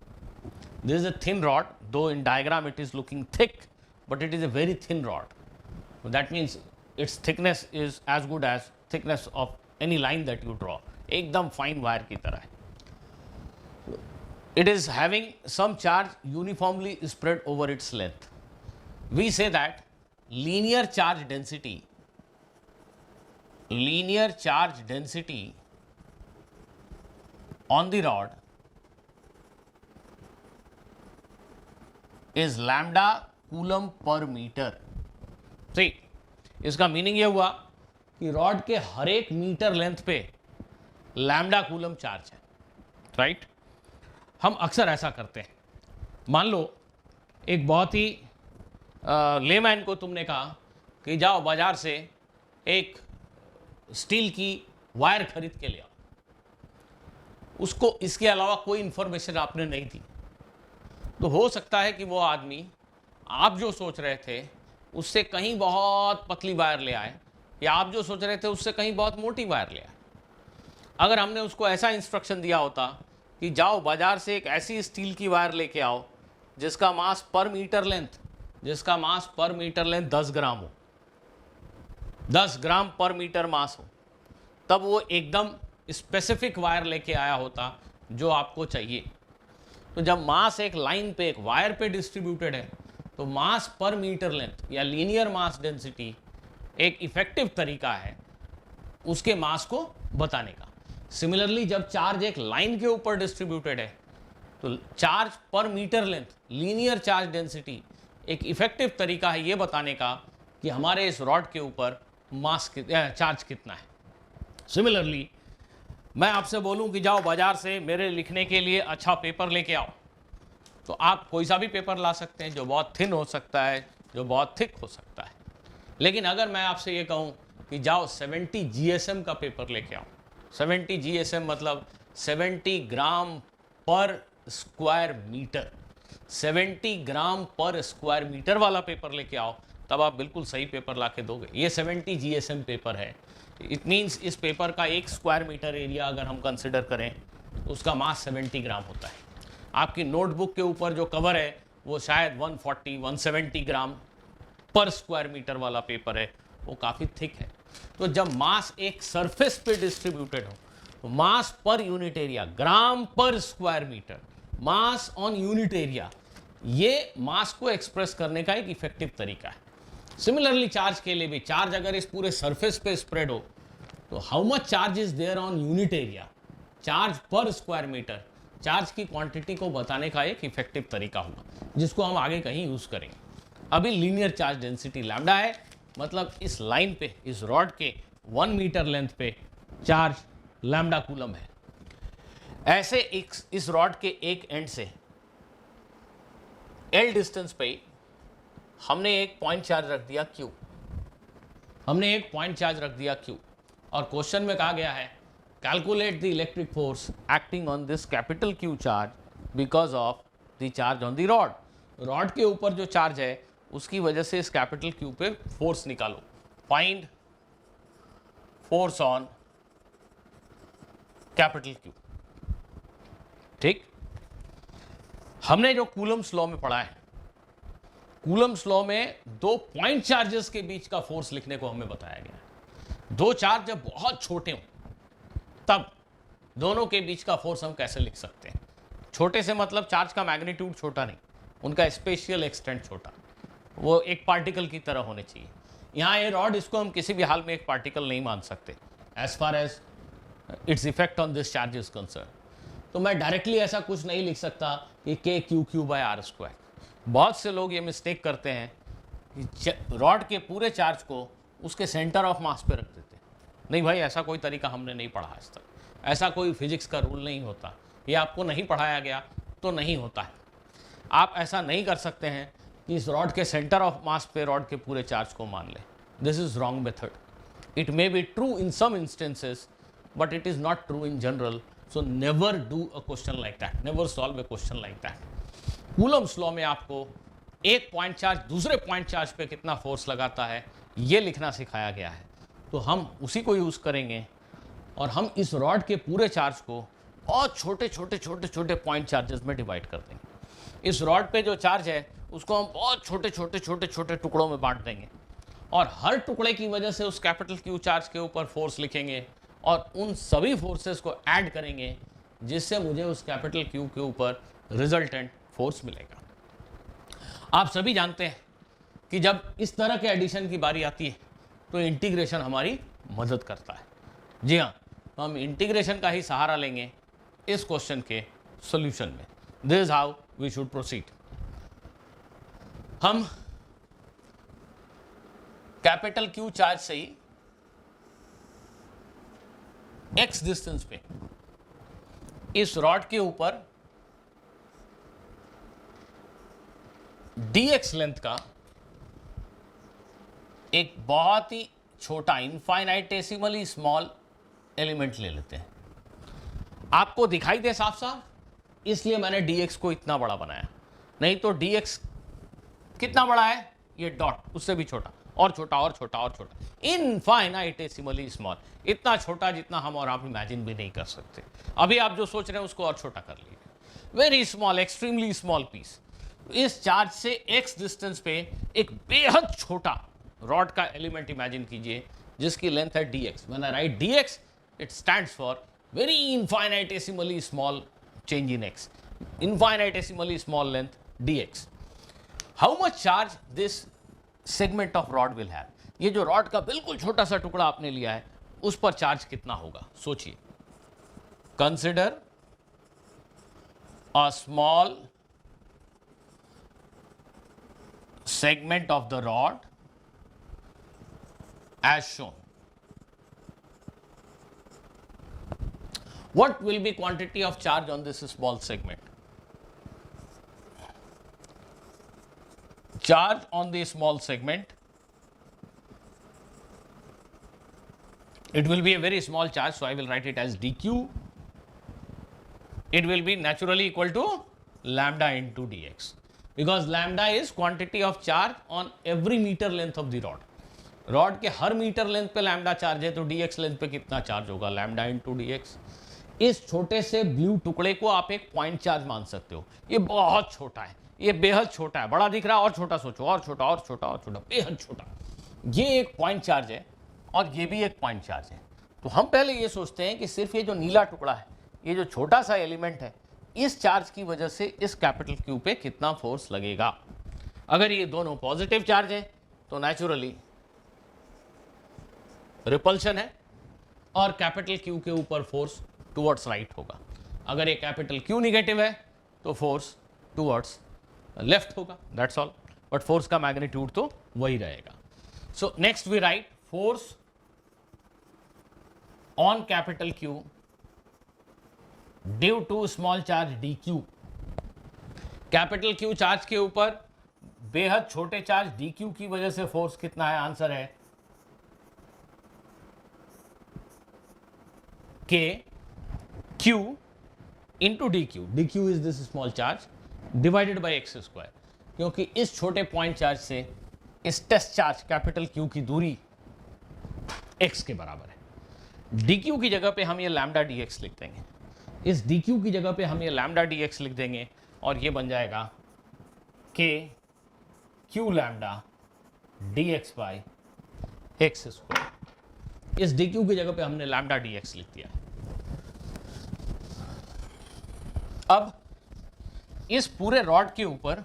This is a thin rod, though in diagram it is looking thick, but it is a very thin rod. So that means its thickness is as good as thickness of any line that you draw. एकदम fine wire की तरह है. It is having some charge uniformly spread over its length. We say that linear charge density on the rod is lambda coulomb per meter. See, इसका मीनिंग ये हुआ कि रॉड के हर एक मीटर लेंथ पे लैम्डा कूलम चार्ज है, राइट? हम अक्सर ऐसा करते हैं. मान लो एक बहुत ही लेमैन को तुमने कहा कि जाओ बाजार से एक स्टील की वायर खरीद के ले आओ. उसको इसके अलावा कोई इंफॉर्मेशन आपने नहीं दी, तो हो सकता है कि वो आदमी आप जो सोच रहे थे उससे कहीं बहुत पतली वायर ले आए, या आप जो सोच रहे थे उससे कहीं बहुत मोटी वायर ले आए. अगर हमने उसको ऐसा इंस्ट्रक्शन दिया होता कि जाओ बाजार से एक ऐसी स्टील की वायर लेके आओ जिसका मास पर मीटर लेंथ 10 ग्राम हो, 10 ग्राम पर मीटर मास हो, तब वो एकदम स्पेसिफिक वायर लेके आया होता जो आपको चाहिए. तो जब मास एक लाइन पे, एक वायर पे डिस्ट्रीब्यूटेड है, तो मास पर मीटर लेंथ या लीनियर मास डेंसिटी एक इफेक्टिव तरीका है उसके मास को बताने का. सिमिलरली जब चार्ज एक लाइन के ऊपर डिस्ट्रीब्यूटेड है, तो चार्ज पर metre length, linear charge density एक इफेक्टिव तरीका है ये बताने का कि हमारे इस रॉड के ऊपर मास चार्ज कितना है. सिमिलरली मैं आपसे बोलूं कि जाओ बाजार से मेरे लिखने के लिए अच्छा पेपर लेके आओ, तो आप कोई सा भी पेपर ला सकते हैं, जो बहुत थिन हो सकता है, जो बहुत थिक हो सकता है. लेकिन अगर मैं आपसे ये कहूँ कि जाओ 70 GSM का पेपर लेके आओ, 70 GSM मतलब 70 ग्राम पर स्क्वायर मीटर, 70 ग्राम पर स्क्वायर मीटर वाला पेपर लेके आओ, तब आप बिल्कुल सही पेपर ला के दोगे. ये 70 GSM पेपर है. इट मीन्स इस पेपर का 1 स्क्वायर मीटर एरिया अगर हम कंसिडर करें उसका मास 70 ग्राम होता है। आपकी नोटबुक के ऊपर जो कवर है वो शायद 140-170 ग्राम पर स्क्वायर मीटर वाला पेपर है, वो काफ़ी थिक है। तो जब मास एक सरफेस पे डिस्ट्रीब्यूटेड हो तो मास पर यूनिट एरिया, ग्राम पर square metre, mass on unit area, ये मास को एक्सप्रेस करने का एक इफेक्टिव तरीका है। सिमिलरली चार्ज के लिए भी, चार्ज अगर इस पूरे सरफेस पे स्प्रेड हो तो how much charge is there on unit area, charge पर स्क्वायर मीटर, चार्ज की क्वांटिटी को बताने का एक इफेक्टिव तरीका होगा, जिसको हम आगे कहीं यूज करेंगे। अभी लीनियर चार्ज डेंसिटी लैम्डा है, मतलब इस लाइन पे, इस रॉड के 1 मीटर लेंथ पे चार्ज लैम्डा कूलम है। ऐसे इस रॉड के एक एंड से L डिस्टेंस पे हमने एक पॉइंट चार्ज रख दिया Q, और क्वेश्चन में कहा गया है calculate the electric force acting on this capital Q charge because of the charge on the rod. Rod के ऊपर जो चार्ज है उसकी वजह से इस कैपिटल Q पे फोर्स निकालो। Find force on capital Q। ठीक, हमने जो कूलम्स लॉ में पढ़ा है, कूलम्स लॉ में दो पॉइंट चार्जेस के बीच का फोर्स लिखने को हमें बताया गया है। दो चार्ज जब बहुत छोटे हों तब दोनों के बीच का फोर्स हम कैसे लिख सकते हैं। छोटे से मतलब चार्ज का मैग्नीट्यूड छोटा नहीं, उनका स्पेशियल एक्सटेंट छोटा, वो एक पार्टिकल की तरह होने चाहिए। यहाँ ये रॉड, इसको हम किसी भी हाल में एक पार्टिकल नहीं मान सकते as far as its effect on this charge is concern. तो मैं डायरेक्टली ऐसा कुछ नहीं लिख सकता कि K/Q/R²। बहुत से लोग ये मिस्टेक करते हैं कि रॉड के पूरे चार्ज को उसके सेंटर ऑफ मास पे रख देते हैं। नहीं भाई, ऐसा कोई तरीका हमने नहीं पढ़ा आज तक, ऐसा कोई फिजिक्स का रूल नहीं होता, ये आपको नहीं पढ़ाया गया तो नहीं होता है। आप ऐसा नहीं कर सकते हैं कि इस रॉड के सेंटर ऑफ मास पे रॉड के पूरे चार्ज को मान लें। This is wrong method. It may be true in some instances but it is not true in general. So never do a question like that, never solve a question like that. Coulomb's law में आपको एक पॉइंट चार्ज दूसरे पॉइंट चार्ज पे कितना फोर्स लगाता है ये लिखना सिखाया गया है, तो हम उसी को यूज़ करेंगे और हम इस रॉड के पूरे चार्ज को और छोटे छोटे छोटे छोटे पॉइंट चार्जेस में डिवाइड कर देंगे। इस रॉड पे जो चार्ज है उसको हम बहुत छोटे छोटे छोटे छोटे टुकड़ों में बांट देंगे और हर टुकड़े की वजह से उस कैपिटल Q चार्ज के ऊपर फोर्स लिखेंगे और उन सभी फोर्सेस को ऐड करेंगे जिससे मुझे उस कैपिटल Q के ऊपर रिजल्टेंट फोर्स मिलेगा। आप सभी जानते हैं कि जब इस तरह के एडिशन की बारी आती है तो इंटीग्रेशन हमारी मदद करता है। जी हाँ, तो हम इंटीग्रेशन का ही सहारा लेंगे इस क्वेश्चन के सॉल्यूशन में। This is how we should proceed. हम कैपिटल Q चार्ज से ही x डिस्टेंस पे इस रॉड के ऊपर dx लेंथ का एक बहुत ही छोटा इनफाइनाइटेसिमली स्मॉल एलिमेंट ले लेते हैं। आपको दिखाई दे साफ साफ, इसलिए मैंने dx को इतना बड़ा बनाया, नहीं तो dx कितना बड़ा है, ये डॉट उससे भी छोटा और छोटा और छोटा और छोटा, इनफाइनाइटेसिमली स्मॉल, इतना छोटा जितना हम और आप इमेजिन भी नहीं कर सकते। अभी आप जो सोच रहे हैं उसको और छोटा कर लीजिए। Very small, extremely small piece. इस चार्ज से x डिस्टेंस पे एक बेहद छोटा रॉड का एलिमेंट इमेजिन कीजिए जिसकी लेंथ है dx। When I write dx it stands for very infinitesimally small change in x, infinitesimally small length dx। How much charge this segment of rod will have, ये जो रॉड का बिल्कुल छोटा सा टुकड़ा आपने लिया है उस पर चार्ज कितना होगा, सोचिए। Consider a small segment of the rod as shown. What will be quantity of charge on this small segment? Charge on the small segment, it will be a very small charge, so I will write it as dq. It will be naturally equal to lambda into dx, because lambda is quantity of charge on every meter length of the rod. Rod के हर मीटर लेंथ पे लैम्डा चार्ज है, तो dx लेंथ पे कितना चार्ज होगा, लैम्डा इंटू dx। इस छोटे से ब्लू टुकड़े को आप एक पॉइंट चार्ज मान सकते हो। ये बहुत छोटा है, ये बेहद छोटा है, बड़ा दिख रहा है और छोटा सोचो, और छोटा और छोटा और छोटा, बेहद छोटा। ये एक पॉइंट चार्ज है और ये भी एक पॉइंट चार्ज है। तो हम पहले ये सोचते हैं कि सिर्फ ये जो नीला टुकड़ा है, ये जो छोटा सा एलिमेंट है, इस चार्ज की वजह से इस कैपिटल क्यू पे कितना फोर्स लगेगा। अगर ये दोनों पॉजिटिव चार्ज है तो नेचुरली रिपल्शन है और कैपिटल क्यू के ऊपर फोर्स टुवर्ड्स राइट होगा। अगर ये कैपिटल क्यू निगेटिव है तो फोर्स टुवर्ड्स लेफ्ट होगा, दैट्स ऑल। बट फोर्स का मैग्नीट्यूड तो वही रहेगा। So next we write force on capital Q due to small charge d Q. Capital Q charge के ऊपर बेहद छोटे चार्ज डी क्यू की वजह से फोर्स कितना है? आंसर है के Q into D Q. D Q is this small charge divided by x square, क्योंकि इस छोटे पॉइंट चार्ज से इस टेस्ट चार्ज कैपिटल क्यू की दूरी एक्स के बराबर है। डी क्यू की जगह पे हम ये लैम्डा डी एक्स लिख देंगे, इस डी क्यू की जगह पे हम ये लैम्डा डी एक्स लिख देंगे और ये बन जाएगा के Q lambda D x by x square. इस डी क्यू की जगह पे हमने लैम्डा डी एक्स लिख दिया है। अब इस पूरे रॉड के ऊपर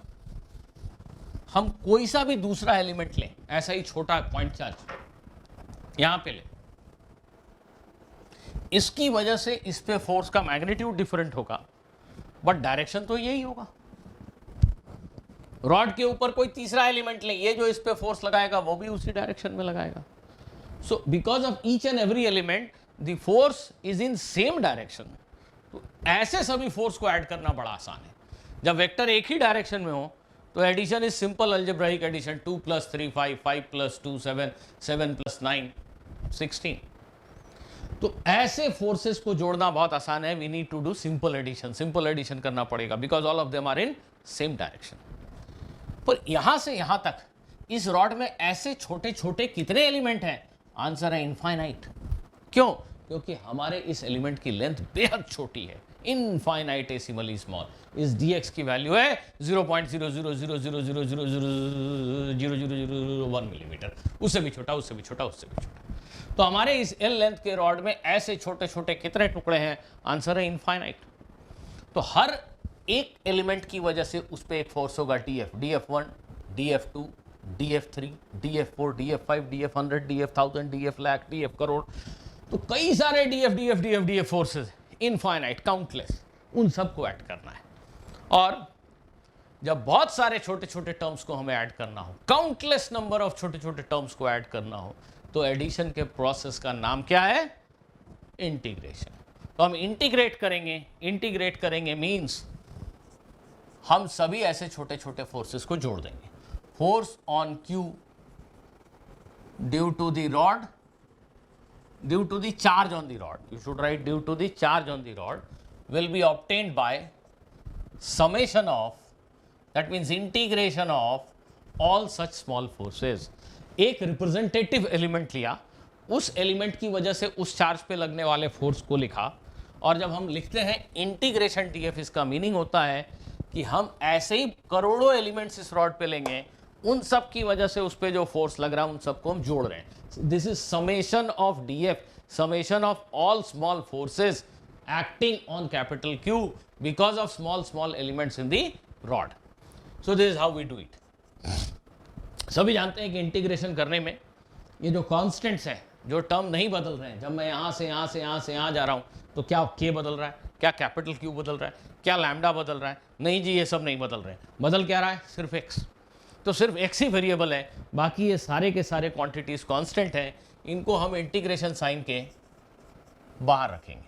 हम कोई सा भी दूसरा एलिमेंट लें, ऐसा ही छोटा पॉइंट चार्ज यहां पे ले, इसकी वजह से इस पे फोर्स का मैग्नीट्यूड डिफरेंट होगा बट डायरेक्शन तो यही होगा। रॉड के ऊपर कोई तीसरा एलिमेंट ले, ये जो इस पे फोर्स लगाएगा वो भी उसी डायरेक्शन में लगाएगा। So because of each and every element the force is in same direction. तो ऐसे सभी फोर्स को ऐड करना बड़ा आसान है। जब वेक्टर एक ही डायरेक्शन में हो तो addition is simple algebraic addition, 2 + 3 5, 5 + 2 7, 7 + 9 16। तो ऐसे फोर्सेस को जोड़ना बहुत आसान है। We need to do simple addition, simple addition करना पड़ेगा because all of them are in same direction. पर यहां से यहां तक इस रॉड में ऐसे छोटे छोटे कितने एलिमेंट हैं? आंसर है इनफाइनाइट। क्यों? क्योंकि हमारे इस एलिमेंट की लेंथ बेहद छोटी है, इनफाइनाइटेसिमली स्मॉल। इस dx की वैल्यू है 0.00000000001 मिलीमीटर, उससे भी छोटा, उससे भी छोटा, उससे भी छोटा। तो हमारे इस L लेंथ के रॉड में ऐसे छोटे छोटे कितने टुकड़े हैं? आंसर है इनफाइनाइट। तो हर एक एलिमेंट की वजह से उस पर एक फोर्स होगा df, df1, df2, df3, df4, df5, df100, df1000, df lakh, df crore. तो कई सारे df फोर्सेस, इनफाइनाइट, काउंटलेस, उन सबको ऐड करना है। और जब बहुत सारे छोटे छोटे टर्म्स को हमें ऐड करना हो, काउंटलेस नंबर ऑफ छोटे छोटे टर्म्स को ऐड करना हो, तो एडिशन के प्रोसेस का नाम क्या है? इंटीग्रेशन। तो हम इंटीग्रेट करेंगे, इंटीग्रेट करेंगे मींस हम सभी ऐसे छोटे छोटे फोर्सेस को जोड़ देंगे। Force on Q due to the rod, due to the charge on the rod, you should write due to the charge on the rod, will be obtained by summation of, that means integration of all such small forces। एक रिप्रेजेंटेटिव एलिमेंट लिया, उस एलिमेंट की वजह से उस चार्ज पे लगने वाले फोर्स को लिखा, और जब हम लिखते हैं इंटीग्रेशन df, इसका मीनिंग होता है कि हम ऐसे ही करोड़ों एलिमेंट्स इस रॉड पे लेंगे, उन सब की वजह से उस पे जो फोर्स लग रहा है उन सबको हम जोड़ रहे हैं। This is summation of df, summation of all small forces acting on capital Q because of small elements in the rod. So this is how we do it. सभी जानते हैं कि इंटीग्रेशन करने में ये जो कॉन्स्टेंट्स हैं, जो टर्म नहीं बदल रहे हैं, जब मैं यहां से यहां से यहां से यहां जा रहा हूं तो क्या k बदल रहा है, क्या कैपिटल Q बदल रहा है, क्या लैम्डा बदल रहा है? नहीं जी, ये सब नहीं बदल रहे हैं। बदल क्या रहा है? सिर्फ x। तो सिर्फ x ही वेरिएबल है, बाकी ये सारे के सारे क्वांटिटीज कांस्टेंट हैं। इनको हम इंटीग्रेशन साइन के बाहर रखेंगे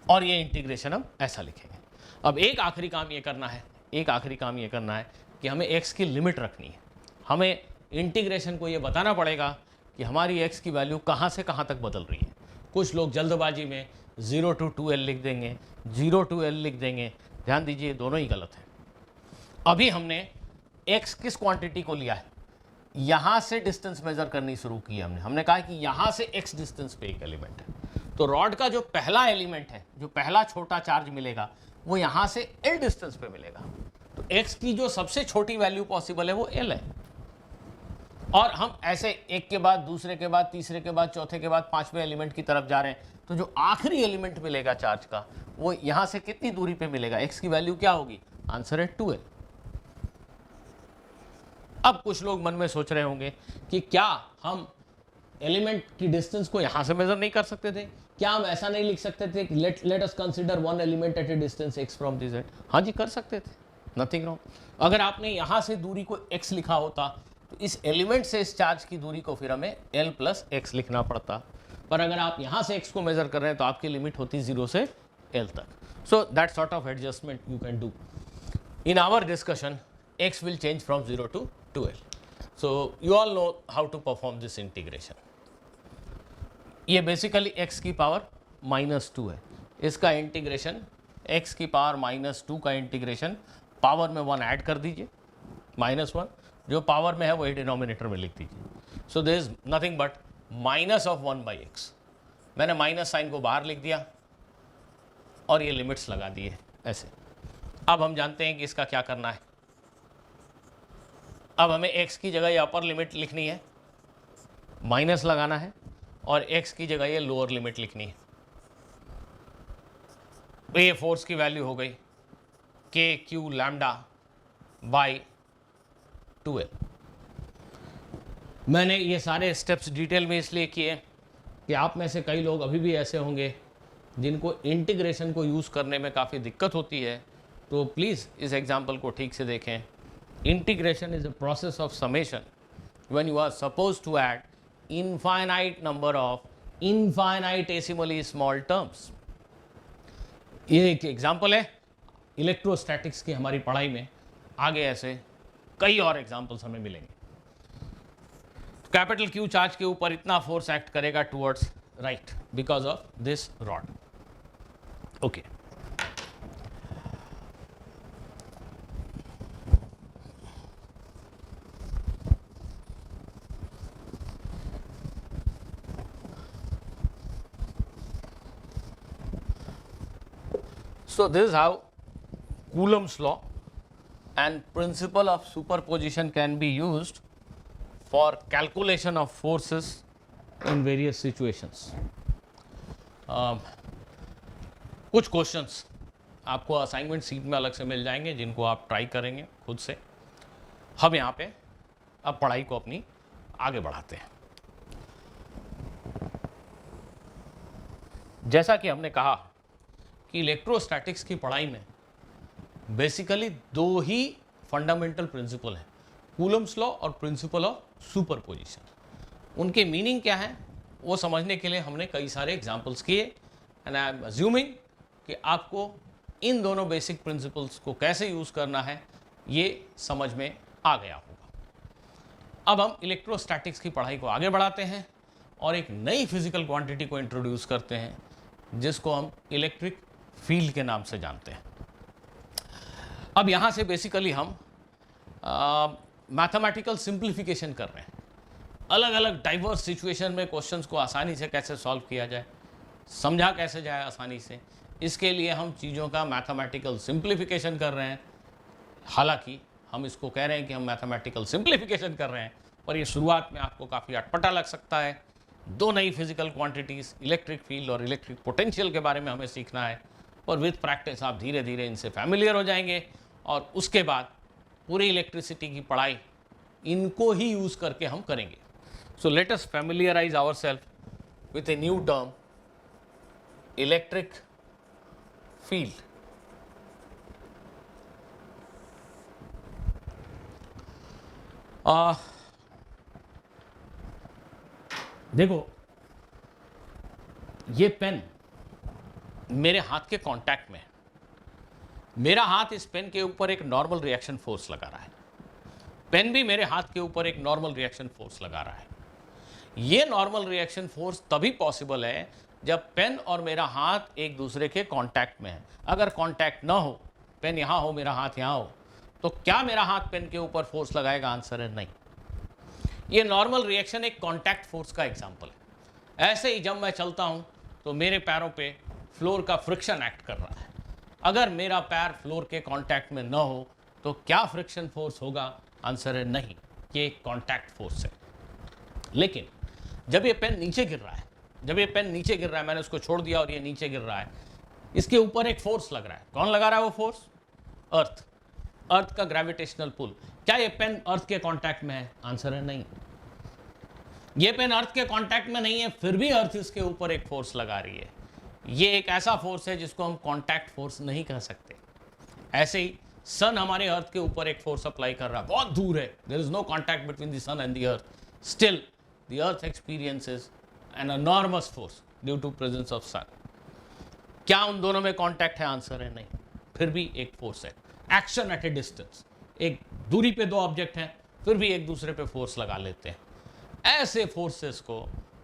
और ये इंटीग्रेशन हम ऐसा लिखेंगे। अब एक आखिरी काम ये करना है, एक आखिरी काम ये करना है कि हमें x की लिमिट रखनी है। हमें इंटीग्रेशन को ये बताना पड़ेगा कि हमारी x की वैल्यू कहाँ से कहाँ तक बदल रही है। कुछ लोग जल्दबाजी में 0 to 2l लिख देंगे, 0 to l लिख देंगे। ध्यान दीजिए, दोनों ही गलत है। अभी हमने x किस क्वांटिटी को लिया है? यहां से डिस्टेंस मेजर करनी शुरू की हमने कहा कि यहां से x डिस्टेंस पे एक एलिमेंट है, तो रॉड का जो पहला एलिमेंट है, जो पहला छोटा चार्ज मिलेगा, वो यहां से L डिस्टेंस पे मिलेगा। तो x की जो सबसे छोटी वैल्यू पॉसिबल है वो L है। और हम ऐसे एक के बाद दूसरे के बाद तीसरे के बाद चौथे के बाद पांचवें एलिमेंट की तरफ जा रहे हैं, तो जो आखिरी एलिमेंट मिलेगा चार्ज का, वो यहां से कितनी दूरी पे मिलेगा, x की वैल्यू क्या होगी, आंसर है 2L। अब कुछ लोग मन में सोच रहे होंगे कि क्या हम एलिमेंट की डिस्टेंस को यहां से मेजर नहीं कर सकते थे, क्या हम ऐसा नहीं लिख सकते थे कि let us consider one element at a distance x from this end. हाँ जी, कर सकते थे, नथिंग रॉन्ग। अगर आपने यहां से दूरी को x लिखा होता तो इस एलिमेंट से इस चार्ज की दूरी को फिर हमें L प्लस x लिखना पड़ता। पर अगर आप यहां से x को मेजर कर रहे हैं तो आपकी लिमिट होती 0 से L तक। So that sort of adjustment you can do. In our discussion x will change from 0 to 2L. So you all know how to perform this integration. ये बेसिकली x की पावर -2 है, इसका इंटीग्रेशन x की पावर -2 का इंटीग्रेशन, पावर में 1 ऐड कर दीजिए, -1 जो पावर में है वही डिनोमिनेटर में लिख दीजिए। So there is nothing but minus of 1/x। मैंने माइनस साइन को बाहर लिख दिया और ये लिमिट्स लगा दिए ऐसे। अब हम जानते हैं कि इसका क्या करना है। अब हमें x की जगह ये अपर लिमिट लिखनी है, माइनस लगाना है, और x की जगह ये लोअर लिमिट लिखनी है। तो ये फोर्स की वैल्यू हो गई KQ लैम्डा बाई 2L। मैंने ये सारे स्टेप्स डिटेल में इसलिए किए कि आप में से कई लोग अभी भी ऐसे होंगे जिनको इंटीग्रेशन को यूज़ करने में काफ़ी दिक्कत होती है। तो प्लीज़ इस एग्जाम्पल को ठीक से देखें। Integration is a process of summation when you are suppose to add infinite number of infinitesimally small terms. ये एक एग्जाम्पल है इलेक्ट्रोस्टैटिक्स की हमारी पढ़ाई में। आगे ऐसे कई और एग्जाम्पल्स हमें मिलेंगे। कैपिटल Q चार्ज के ऊपर इतना फोर्स एक्ट करेगा towards right because of this rod. Okay, so this is how Coulomb's law and principle of superposition can be used for calculation of forces in various situations. कुछ क्वेश्चंस आपको असाइनमेंट सीट में अलग से मिल जाएंगे जिनको आप ट्राई करेंगे खुद से। हम यहाँ पे अब पढ़ाई को अपनी आगे बढ़ाते हैं। जैसा कि हमने कहा कि इलेक्ट्रोस्टैटिक्स की पढ़ाई में बेसिकली दो ही फंडामेंटल प्रिंसिपल हैं, कूलम्स लॉ और प्रिंसिपल ऑफ सुपरपोजिशन। उनके मीनिंग क्या है वो समझने के लिए हमने कई सारे एग्जांपल्स किए एंड आई एम अज्यूमिंग कि आपको इन दोनों बेसिक प्रिंसिपल्स को कैसे यूज़ करना है ये समझ में आ गया होगा। अब हम इलेक्ट्रोस्टैटिक्स की पढ़ाई को आगे बढ़ाते हैं और एक नई फिजिकल क्वांटिटी को इंट्रोड्यूस करते हैं जिसको हम इलेक्ट्रिक फील्ड के नाम से जानते हैं। अब यहाँ से बेसिकली हम मैथमेटिकल सिंप्लीफिकेशन कर रहे हैं। अलग अलग डाइवर्स सिचुएशन में क्वेश्चंस को आसानी से कैसे सॉल्व किया जाए, समझा कैसे जाए आसानी से, इसके लिए हम चीज़ों का मैथमेटिकल सिंप्लीफिकेशन कर रहे हैं। हालांकि हम इसको कह रहे हैं कि हम मैथमेटिकल सिंप्लीफिकेशन कर रहे हैं, पर ये शुरुआत में आपको काफ़ी अटपटा लग सकता है। दो नई फिजिकल क्वांटिटीज़ इलेक्ट्रिक फील्ड और इलेक्ट्रिक पोटेंशियल के बारे में हमें सीखना है, और विद प्रैक्टिस आप धीरे धीरे इनसे फैमिलियर हो जाएंगे और उसके बाद पूरी इलेक्ट्रिसिटी की पढ़ाई इनको ही यूज़ करके हम करेंगे। So let us familiarize ourselves with a new term electric field. देखो, ये पेन मेरे हाथ के कांटेक्ट में है। मेरा हाथ इस पेन के ऊपर एक नॉर्मल रिएक्शन फोर्स लगा रहा है, पेन भी मेरे हाथ के ऊपर एक नॉर्मल रिएक्शन फोर्स लगा रहा है। ये नॉर्मल रिएक्शन फोर्स तभी पॉसिबल है जब पेन और मेरा हाथ एक दूसरे के कांटेक्ट में है। अगर कांटेक्ट ना हो, पेन यहाँ हो मेरा हाथ यहाँ हो, तो क्या मेरा हाथ पेन के ऊपर फोर्स लगाएगा? आंसर है नहीं। ये नॉर्मल रिएक्शन एक कांटेक्ट फोर्स का एग्जांपल है। ऐसे ही जब मैं चलता हूँ तो मेरे पैरों पे फ्लोर का फ्रिक्शन एक्ट कर रहा है। अगर मेरा पैर फ्लोर के कांटेक्ट में न हो तो क्या फ्रिक्शन फोर्स होगा? आंसर है नहीं, ये कांटेक्ट फोर्स है। लेकिन जब ये पेन नीचे गिर रहा है, मैंने उसको छोड़ दिया और ये नीचे गिर रहा है, इसके ऊपर एक फोर्स लग रहा है। कौन लगा रहा है वो फोर्स? अर्थ का ग्रेविटेशनल पुल। क्या ये पेन अर्थ के कांटेक्ट में है? आंसर है नहीं। ये पेन अर्थ के कांटेक्ट में नहीं है, फिर भी अर्थ इसके ऊपर एक फोर्स लगा रही है। ये एक ऐसा फोर्स है जिसको हम कांटेक्ट फोर्स नहीं कह सकते। ऐसे ही सन हमारे अर्थ के ऊपर एक फोर्स अप्लाई कर रहा है, बहुत दूर है, there is no contact between the sun and the earth, still the earth experiences an enormous force due to presence of sun. क्या उन दोनों में कांटेक्ट है? आंसर है नहीं, फिर भी एक फोर्स है। एक्शन एट ए डिस्टेंस, एक दूरी पे दो ऑब्जेक्ट हैं, फिर भी एक दूसरे पे फोर्स लगा लेते हैं। ऐसे फोर्सेस को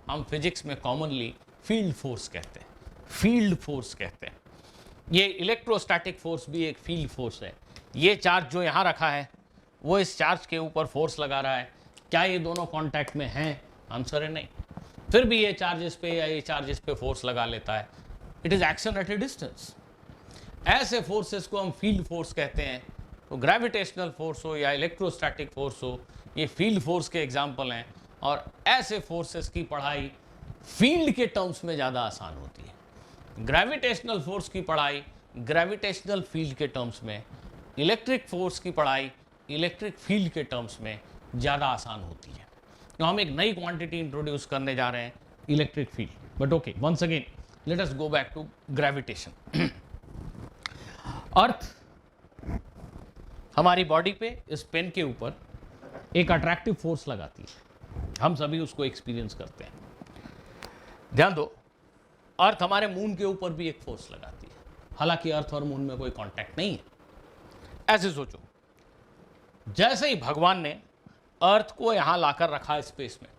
हम फिजिक्स में कॉमनली फील्ड फोर्स कहते हैं। ये इलेक्ट्रोस्टैटिक फोर्स भी एक फील्ड फोर्स है। ये चार्ज जो यहाँ रखा है वो इस चार्ज के ऊपर फोर्स लगा रहा है। क्या ये दोनों कांटेक्ट में हैं? आंसर है नहीं, फिर भी ये चार्जेस पे या ये चार्जेस पे फोर्स लगा लेता है। It is action at a distance. ऐसे फोर्सेस को हम फील्ड फोर्स कहते हैं। तो ग्रेविटेशनल फोर्स हो या इलेक्ट्रोस्टैटिक फोर्स हो, ये फील्ड फोर्स के एग्जाम्पल हैं। और ऐसे फोर्सेस की पढ़ाई फील्ड के टर्म्स में ज़्यादा आसान होती है। ग्रेविटेशनल फोर्स की पढ़ाई ग्रेविटेशनल फील्ड के टर्म्स में, इलेक्ट्रिक फोर्स की पढ़ाई इलेक्ट्रिक फील्ड के टर्म्स में ज़्यादा आसान होती है। तो हम एक नई क्वांटिटी इंट्रोड्यूस करने जा रहे हैं, electric field. But okay, once again let us go back to gravitation. Earth हमारी बॉडी पे इस पेन के ऊपर एक अट्रैक्टिव फोर्स लगाती है, हम सभी उसको एक्सपीरियंस करते हैं। ध्यान दो, अर्थ हमारे मून के ऊपर भी एक फोर्स लगाती है, हालांकि अर्थ और मून में कोई कांटेक्ट नहीं है। ऐसे सोचो, जैसे ही भगवान ने अर्थ को यहां लाकर रखा स्पेस में,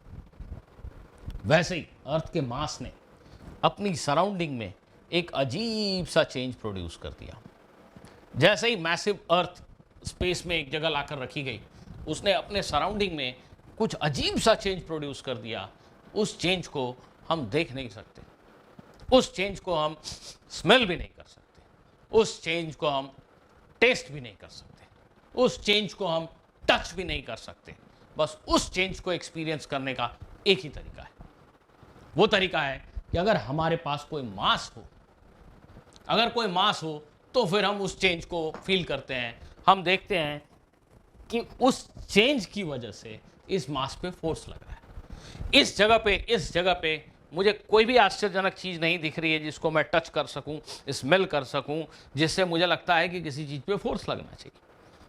वैसे ही अर्थ के मास ने अपनी सराउंडिंग में एक अजीब सा चेंज प्रोड्यूस कर दिया। जैसे ही मैसिव अर्थ स्पेस में एक जगह लाकर रखी गई, उसने अपने सराउंडिंग में कुछ अजीब सा चेंज प्रोड्यूस कर दिया। उस चेंज को हम देख नहीं सकते, उस चेंज को हम स्मेल भी नहीं कर सकते, उस चेंज को हम टेस्ट भी नहीं कर सकते, उस चेंज को हम टच भी नहीं कर सकते। बस उस चेंज को एक्सपीरियंस करने का एक ही तरीका है। वो तरीका है कि अगर हमारे पास कोई मास हो, तो फिर हम उस चेंज को फील करते हैं। हम देखते हैं कि उस चेंज की वजह से इस मास पे फोर्स लग रहा है। इस जगह पे मुझे कोई भी आश्चर्यजनक चीज़ नहीं दिख रही है जिसको मैं टच कर सकूं, स्मेल कर सकूं, जिससे मुझे लगता है कि किसी चीज़ पे फोर्स लगना चाहिए।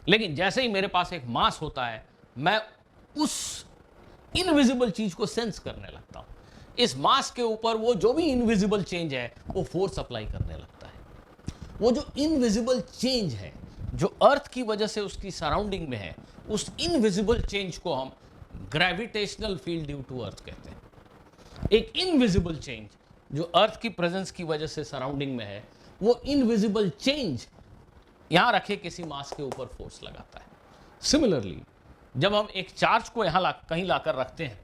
लेकिन जैसे ही मेरे पास एक मास होता है, मैं उस इनविजिबल चीज़ को सेंस करने लगता हूँ। इस मास के ऊपर वो जो भी इनविजिबल चेंज है वो फोर्स अप्लाई करने लगता है। वो जो इनविजिबल चेंज है जो अर्थ की वजह से उसकी सराउंडिंग में है, उस इनविजिबल चेंज को हम gravitational field due to earth कहते हैं। एक इनविजिबल चेंज जो अर्थ की प्रेजेंस की वजह से सराउंडिंग में है, वो इनविजिबल चेंज यहां रखे किसी मास के ऊपर फोर्स लगाता है। सिमिलरली, जब हम एक चार्ज को यहां कहीं लाकर रखते हैं,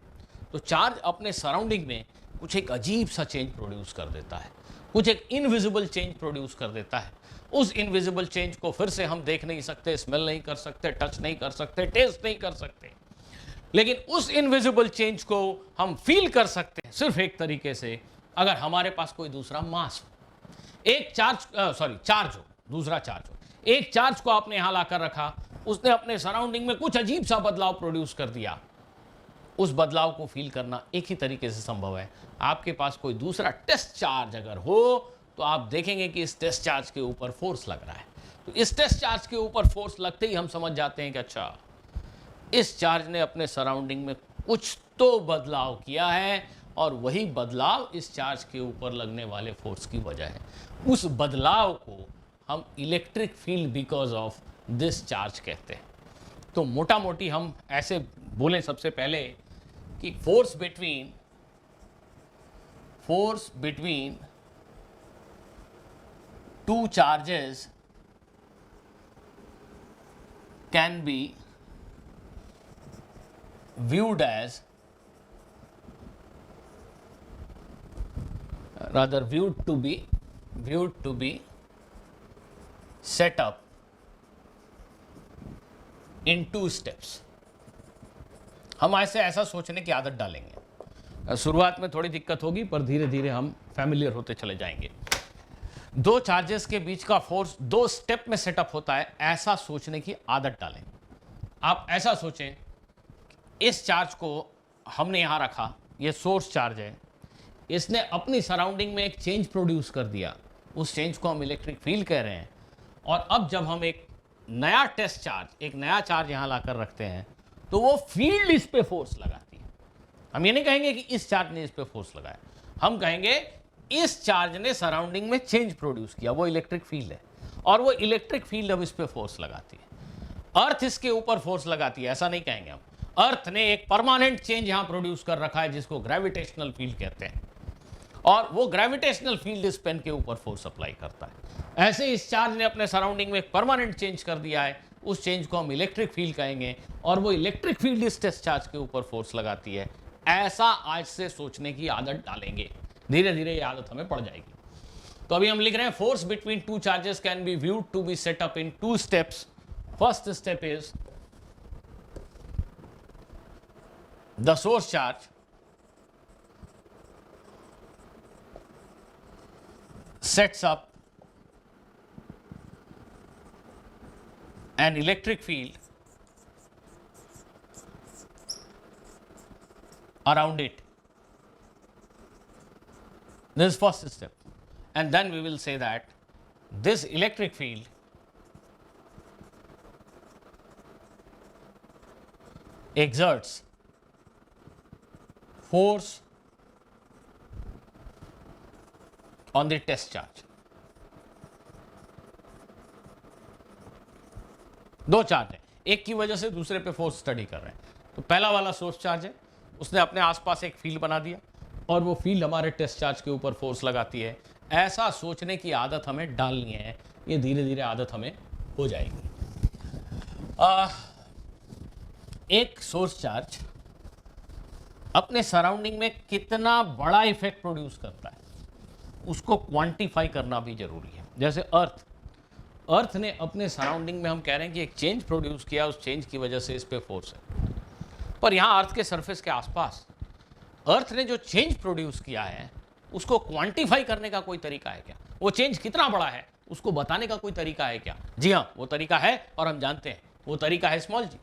तो चार्ज अपने सराउंडिंग में कुछ एक अजीब सा चेंज प्रोड्यूस कर देता है, कुछ एक इनविजिबल चेंज प्रोड्यूस कर देता है। उस इनविजिबल चेंज को फिर से हम देख नहीं सकते, स्मेल नहीं कर सकते, टच नहीं कर सकते, टेस्ट नहीं कर सकते, लेकिन उस इनविजिबल चेंज को हम फील कर सकते हैं सिर्फ एक तरीके से, अगर हमारे पास कोई दूसरा मास हो। एक चार्ज हो, दूसरा चार्ज हो। एक चार्ज को आपने यहां लाकर रखा, उसने अपने सराउंडिंग में कुछ अजीब सा बदलाव प्रोड्यूस कर दिया। उस बदलाव को फील करना एक ही तरीके से संभव है। आपके पास कोई दूसरा टेस्ट चार्ज अगर हो, तो आप देखेंगे कि इस टेस्ट चार्ज के ऊपर फोर्स लग रहा है। तो इस टेस्ट चार्ज के ऊपर फोर्स लगते ही हम समझ जाते हैं कि अच्छा, इस चार्ज ने अपने सराउंडिंग में कुछ तो बदलाव किया है, और वही बदलाव इस चार्ज के ऊपर लगने वाले फोर्स की वजह है। उस बदलाव को हम electric field because of this charge कहते हैं। तो मोटा मोटी हम ऐसे बोलें सबसे पहले कि force between two charges can B viewed as rather viewed to be set up in 2 steps. हम ऐसा सोचने की आदत डालेंगे. शुरुआत में थोड़ी दिक्कत होगी पर धीरे धीरे हम फैमिलियर होते चले जाएंगे. 2 चार्जेस के बीच का फोर्स 2 स्टेप में सेटअप होता है, ऐसा सोचने की आदत डालें. आप ऐसा सोचें, इस चार्ज को हमने यहां रखा, ये सोर्स चार्ज है, इसने अपनी सराउंडिंग में एक चेंज प्रोड्यूस कर दिया, उस चेंज को हम इलेक्ट्रिक फील्ड कह रहे हैं. और अब जब हम एक नया टेस्ट चार्ज, एक नया चार्ज यहां लाकर रखते हैं तो वो फील्ड इस पे फोर्स लगाती है. हम ये नहीं कहेंगे कि इस चार्ज ने इस पे फोर्स लगाया, हम कहेंगे इस चार्ज ने सराउंडिंग में चेंज प्रोड्यूस किया, वो इलेक्ट्रिक फील्ड है. और वो इलेक्ट्रिक फील्ड अब इस पे फोर्स लगाती है. अर्थ इसके ऊपर फोर्स लगाती है, ऐसा नहीं कहेंगे हम. अर्थ ने एक परमानेंट चेंज यहां प्रोड्यूस कर रखा है जिसको ग्रेविटेशनल फील्ड कहते हैं, और वो ग्रेविटेशनल फील्ड इस पेन के ऊपर फोर्स अप्लाई करता है. ऐसे इस चार्ज ने अपने सराउंडिंग में एक परमानेंट चेंज कर दिया है, उस चेंज को हम इलेक्ट्रिक फील्ड कहेंगे, और वो इलेक्ट्रिक फील्ड इस टेस्ट चार्ज के ऊपर फोर्स लगाती है. ऐसा आज से सोचने की आदत डालेंगे, धीरे धीरे ये आदत हमें पड़ जाएगी. तो अभी हम लिख रहे हैं force between 2 charges can be viewed to be set up in 2 steps. First step is the source charge sets up an electric field around it. This is first step, and then we will say that this electric field exerts force on the test charge. 2 charge है, एक की वजह से दूसरे पे फोर्स स्टडी कर रहे हैं. तो पहला वाला सोर्स चार्ज है, उसने अपने आसपास एक फील्ड बना दिया और वो फील्ड हमारे टेस्ट चार्ज के ऊपर फोर्स लगाती है. ऐसा सोचने की आदत हमें डालनी है, ये धीरे धीरे आदत हमें हो जाएगी. एक सोर्स चार्ज अपने सराउंडिंग में कितना बड़ा इफेक्ट प्रोड्यूस करता है उसको क्वांटिफाई करना भी जरूरी है. जैसे अर्थ ने अपने सराउंडिंग में, हम कह रहे हैं कि एक चेंज प्रोड्यूस किया, उस चेंज की वजह से इस पे फोर्स है. पर यहाँ अर्थ के सरफेस के आसपास अर्थ ने जो चेंज प्रोड्यूस किया है उसको क्वांटिफाई करने का कोई तरीका है क्या? वो चेंज कितना बड़ा है उसको बताने का कोई तरीका है क्या? जी हाँ, वो तरीका है, और हम जानते हैं वो तरीका है स्मॉल जी.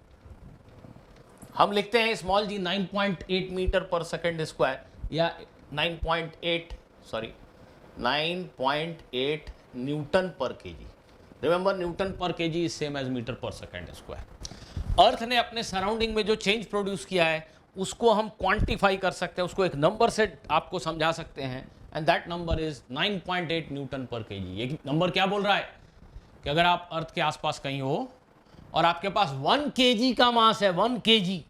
हम लिखते हैं स्मॉल जी 9.8 मीटर पर सेकेंड स्क्वायर, या 9.8 न्यूटन पर केजी. रिमेंबर, न्यूटन पर kg is same as metre पर सेकेंड स्क्वायर. अर्थ ने अपने सराउंडिंग में जो चेंज प्रोड्यूस किया है उसको हम क्वांटिफाई कर सकते हैं, उसको एक नंबर से आपको समझा सकते हैं, and that number is 9.8 newton पर केजी. ये नंबर क्या बोल रहा है कि अगर आप अर्थ के आसपास कहीं हो और आपके पास 1 केजी का मास है, 1 केजी,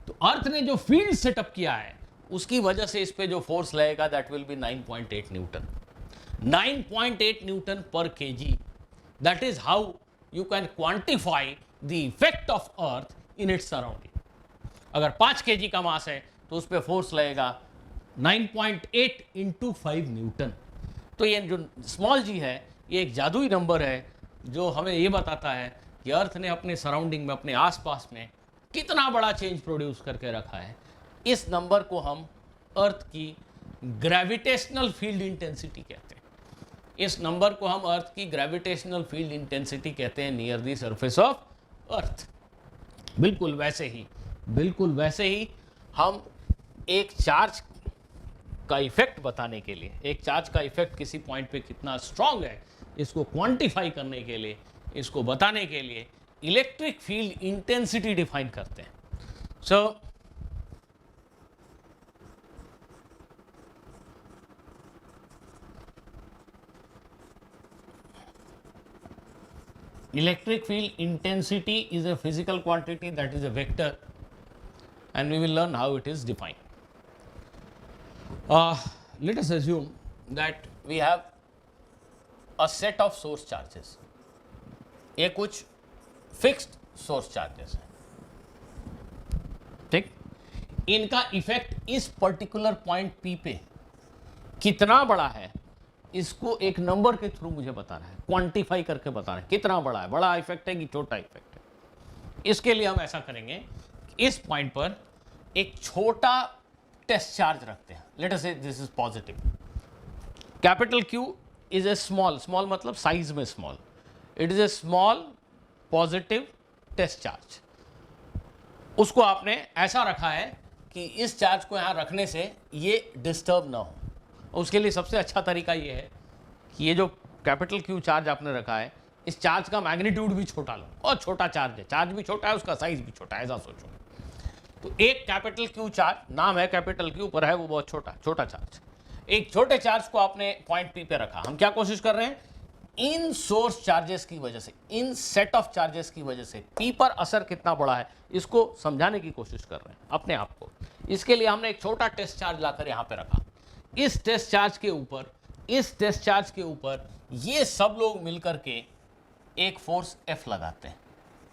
तो अर्थ ने जो फील्ड सेटअप किया है उसकी वजह से इस पे जो फोर्स लगेगा that will be 9.8 newton. 9.8 newton पर KG. That is how you can quantify the effect of earth in its surrounding. अगर 5 केजी का मास है तो उस पे फोर्स लगेगा 9.8 इंटू 5 न्यूटन. तो ये जो स्मॉल जी है ये एक जादुई नंबर है जो हमें ये बताता है कि अर्थ ने अपने सराउंडिंग में, अपने आसपास में कितना बड़ा चेंज प्रोड्यूस करके रखा है. इस नंबर को हम अर्थ की ग्रेविटेशनल फील्ड इंटेंसिटी कहते हैं. इस नंबर को हम अर्थ की ग्रेविटेशनल फील्ड इंटेंसिटी कहते हैं near the surface of earth. बिल्कुल वैसे ही हम एक चार्ज का इफेक्ट बताने के लिए, एक चार्ज का इफेक्ट किसी पॉइंट पे कितना स्ट्रांग है इसको क्वांटिफाई करने के लिए, इसको बताने के लिए इलेक्ट्रिक फील्ड इंटेंसिटी डिफाइन करते हैं. सो electric field intensity is a physical quantity, that is a vector, and we will learn how it is defined. Let us assume that we have a set of source charges. ये कुछ fixed source charges हैं, ठीक. इनका इफेक्ट इस पर्टिकुलर पॉइंट P पे कितना बड़ा है इसको एक नंबर के थ्रू मुझे बताना है, क्वांटिफाई करके बताना है कितना बड़ा है, बड़ा इफेक्ट है कि छोटा इफेक्ट है। इसके लिए हम ऐसा करेंगे, इस पॉइंट पर एक छोटा टेस्ट चार्ज रखते हैं। Let us say this is positive, capital Q is a small, small मतलब साइज में small, it is a small positive test charge. उसको आपने ऐसा रखा है कि इस चार्ज को यहाँ रखने से ये डिस्टर्ब ना हो। उसके लिए सबसे अच्छा तरीका ये है कि ये जो कैपिटल क्यू चार्ज आपने रखा है, इस चार्ज का मैग्नीट्यूड भी छोटा लो, और छोटा चार्ज है, चार्ज भी छोटा है, उसका साइज भी छोटा है, ऐसा सोचो। तो एक कैपिटल क्यू चार्ज, नाम है कैपिटल क्यू पर है वो बहुत छोटा, छोटा चार्ज, एक छोटे चार्ज को आपने पॉइंट पी पे रखा। हम क्या कोशिश कर रहे हैं, इन सोर्स चार्जेस की वजह से, इन सेट ऑफ चार्जेस की वजह से पी पर असर कितना बड़ा है इसको समझाने की कोशिश कर रहे हैं अपने आप को। इसके लिए हमने एक छोटा टेस्ट चार्ज लाकर यहां पे रखा। इस टेस्ट चार्ज के ऊपर, इस टेस्ट चार्ज के ऊपर ये सब लोग मिलकर के एक फोर्स F लगाते हैं,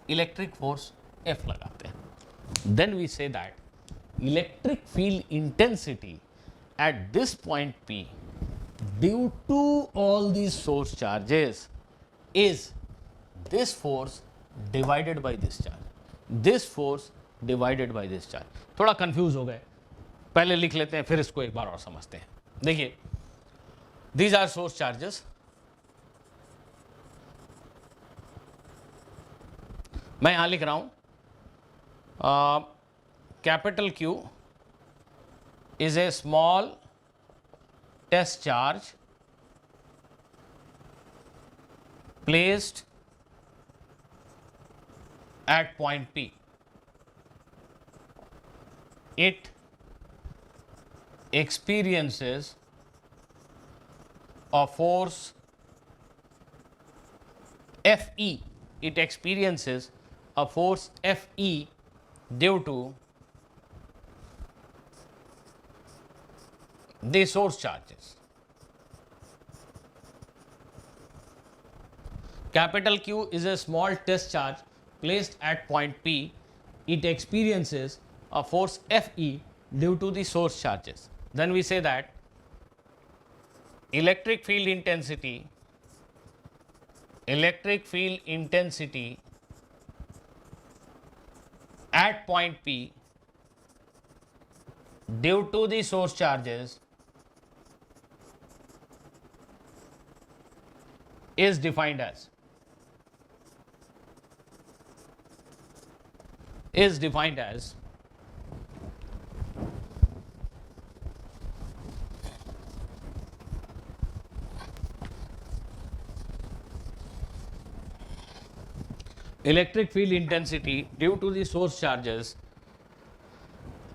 इलेक्ट्रिक फोर्स F लगाते हैं। Then we say that electric field intensity at this point P due to all these source charges is this force divided by this charge, this force divided by this charge। थोड़ा कंफ्यूज हो गए, पहले लिख लेते हैं फिर इसको एक बार और समझते हैं। देखिए, these are source charges, मैं यहां लिख रहा हूं capital Q is a small test charge placed at point P. It experiences a force Fe. It experiences a force Fe due to the source charges. Capital Q is a small test charge placed at point P. It experiences a force Fe due to the source charges. Then we say that electric field intensity at point P due to the source charges is defined as electric field intensity due to the source charges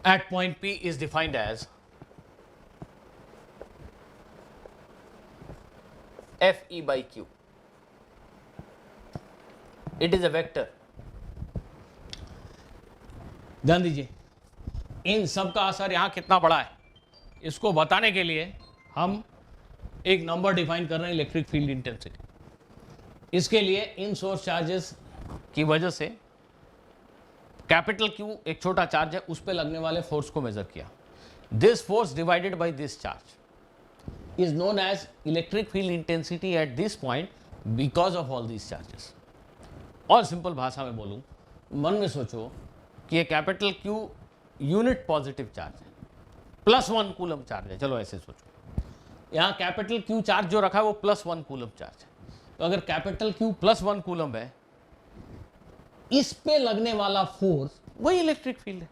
at point P is defined as Fe by Q. It is a vector. ध्यान दीजिए, इन सब का असर यहां कितना बड़ा है इसको बताने के लिए हम एक नंबर डिफाइन कर रहे हैं, इलेक्ट्रिक फील्ड इंटेंसिटी। इसके लिए इन सोर्स चार्जेस की वजह से कैपिटल Q एक छोटा चार्ज है, उस पर लगने वाले फोर्स को मेजर किया। This force divided by this charge is known as electric field intensity at this point because of all these charges। और सिंपल भाषा में बोलूं, मन में सोचो कि ये capital Q unit positive charge है, +1 कूलम चार्ज है। चलो ऐसे सोचो, यहाँ कैपिटल Q चार्ज जो रखा है वो +1 कूलम चार्ज है। तो अगर कैपिटल Q +1 कूलम है, इस पे लगने वाला फोर्स वही इलेक्ट्रिक फील्ड है।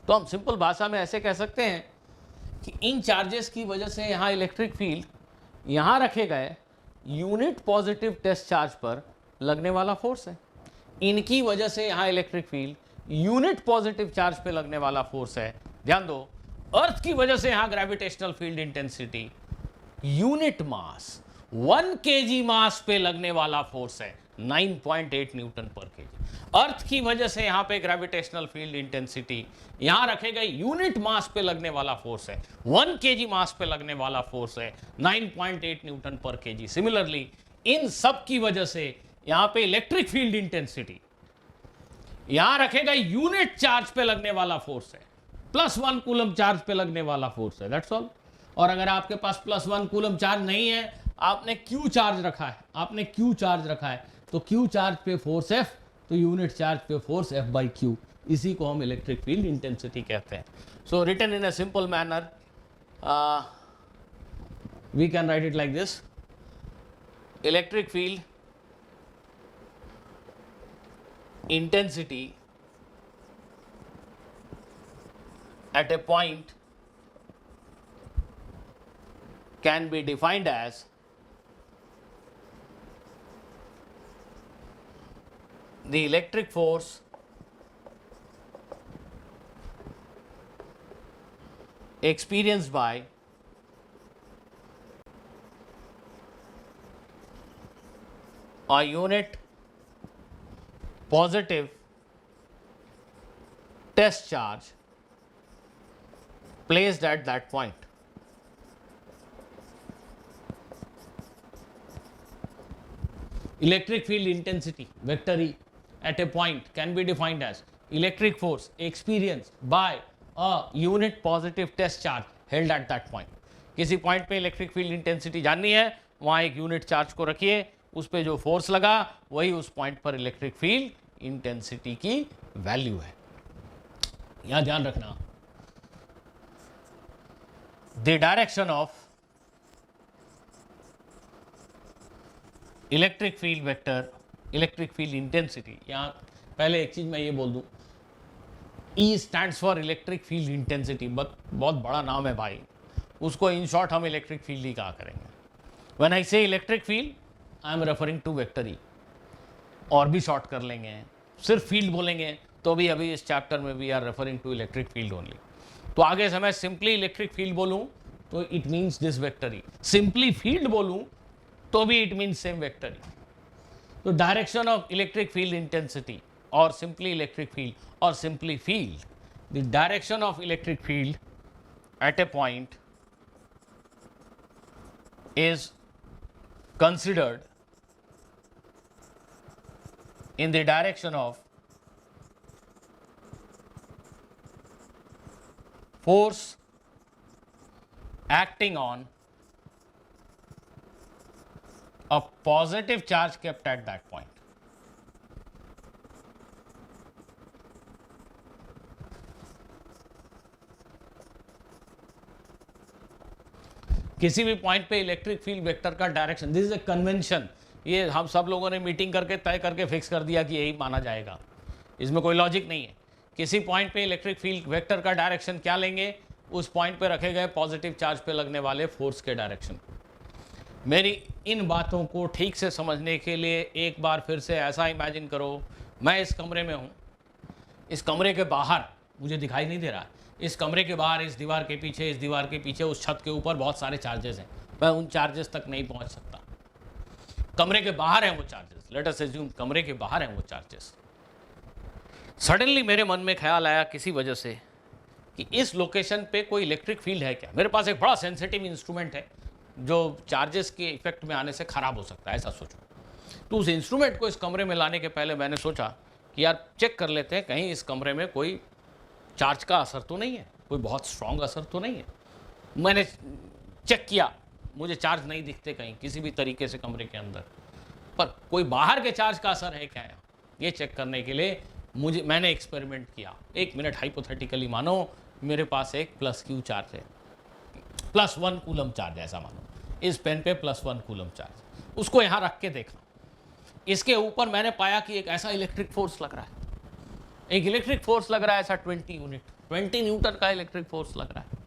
तो हम सिंपल भाषा में ऐसे कह सकते हैं कि इन चार्जेस की वजह से यहाँ इलेक्ट्रिक फील्ड यहाँ रखे गए यूनिट पॉजिटिव टेस्ट चार्ज पर लगने वाला फोर्स है, इनकी वजह से यहाँ electric field unit positive charge पे लगने वाला फोर्स है। ध्यान दो, अर्थ की वजह से यहाँ gravitational field intensity unit mass 1 kg मास पे लगने वाला फोर्स है 9.8 न्यूटन पर केजी। अर्थ की वजह से यहाँ पे ग्रेविटेशनल फील्ड इंटेंसिटी यहाँ रखे गए यूनिट मास पे लगने वाला फोर्स है 1 kg मास पे लगने वाला फोर्स है 9.8 न्यूटन पर केजी। सिमिलरली इन सब की वजह से यहाँ पे इलेक्ट्रिक फील्ड इंटेंसिटी यहाँ रखे गए यूनिट चार्ज पे लगने वाला फोर्स है, +1 कूलम चार्ज पे लगने वाला फोर्स है। That's all. और अगर आपके पास +1 कूलम चार्ज नहीं है, आपने क्यू चार्ज रखा है, आपने क्यू चार्ज रखा है, तो क्यू चार्ज पे फोर्स F, तो यूनिट चार्ज पे फोर्स F/Q, इसी को हम इलेक्ट्रिक फील्ड इंटेंसिटी कहते हैं. So written in a simple manner we can write it like this. Electric field intensity at a point can be defined as the electric force experienced by a unit positive test charge placed at that point. Electric field intensity vector E at a point can be defined as electric force experienced by a unit positive test charge held at that point. किसी पॉइंट पे इलेक्ट्रिक फील्ड इंटेंसिटी जाननी है, वहां एक यूनिट चार्ज को रखिए, उस पे जो फोर्स लगा वही उस पॉइंट पर इलेक्ट्रिक फील्ड इंटेंसिटी की वैल्यू है. यहां ध्यान रखना, the direction of electric field vector, electric field intensity. यहां पहले एक चीज मैं ये बोल दूं, E stands for electric field intensity. बहुत बड़ा नाम है भाई, उसको इन शॉर्ट हम इलेक्ट्रिक फील्ड ही कहा करेंगे. When I say electric field, I am referring to vector E. और भी शॉर्ट कर लेंगे, सिर्फ फील्ड बोलेंगे तो भी अभी इस चैप्टर में we are referring to electric field only. तो आगे से मैं सिंपली इलेक्ट्रिक फील्ड बोलूं तो it means this vector E, simply field बोलूं तो भी it means same vector E. तो direction of electric field intensity और सिंपली इलेक्ट्रिक फील्ड और simply field, the direction of electric field at a point is considered in the direction of force acting on a positive charge kept at that point. किसी भी पॉइंट पे इलेक्ट्रिक फील्ड वेक्टर का direction, this is a convention, ये हम सब लोगों ने मीटिंग करके तय करके फिक्स कर दिया कि यही माना जाएगा, इसमें कोई लॉजिक नहीं है. किसी पॉइंट पे इलेक्ट्रिक फील्ड वेक्टर का डायरेक्शन क्या लेंगे, उस पॉइंट पे रखे गए पॉजिटिव चार्ज पे लगने वाले फोर्स के डायरेक्शन. मेरी इन बातों को ठीक से समझने के लिए एक बार फिर से ऐसा इमेजिन करो, मैं इस कमरे में हूँ, इस कमरे के बाहर मुझे दिखाई नहीं दे रहा, इस कमरे के बाहर, इस दीवार के पीछे, इस दीवार के पीछे, उस छत के ऊपर बहुत सारे चार्जेस हैं, मैं उन चार्जेस तक नहीं पहुंच सकता. कमरे के बाहर हैं वो चार्जेस, लेट अस अज्यूम कमरे के बाहर हैं वो चार्जेस. सडनली मेरे मन में ख्याल आया किसी वजह से कि इस लोकेशन पे कोई इलेक्ट्रिक फील्ड है क्या. मेरे पास एक बड़ा सेंसिटिव इंस्ट्रूमेंट है जो चार्जेस के इफेक्ट में आने से ख़राब हो सकता है, ऐसा सोचो. तो उस इंस्ट्रूमेंट को इस कमरे में लाने के पहले मैंने सोचा कि यार चेक कर लेते हैं कहीं इस कमरे में कोई चार्ज का असर तो नहीं है, कोई बहुत स्ट्रॉन्ग असर तो नहीं है. मैंने चेक किया, मुझे चार्ज नहीं दिखते कहीं किसी भी तरीके से कमरे के अंदर, पर कोई बाहर के चार्ज का असर है क्या यहाँ, ये चेक करने के लिए मैंने एक्सपेरिमेंट किया. 1 मिनट हाइपोथेटिकली मानो मेरे पास एक +Q चार्ज है, +1 कूलम चार्ज ऐसा मानो, इस पेन पे +1 कूलम चार्ज, उसको यहाँ रख के देखना. इसके ऊपर मैंने पाया कि एक ऐसा इलेक्ट्रिक फोर्स लग रहा है, एक इलेक्ट्रिक फोर्स लग रहा है ऐसा 20 न्यूटन का इलेक्ट्रिक फोर्स लग रहा है.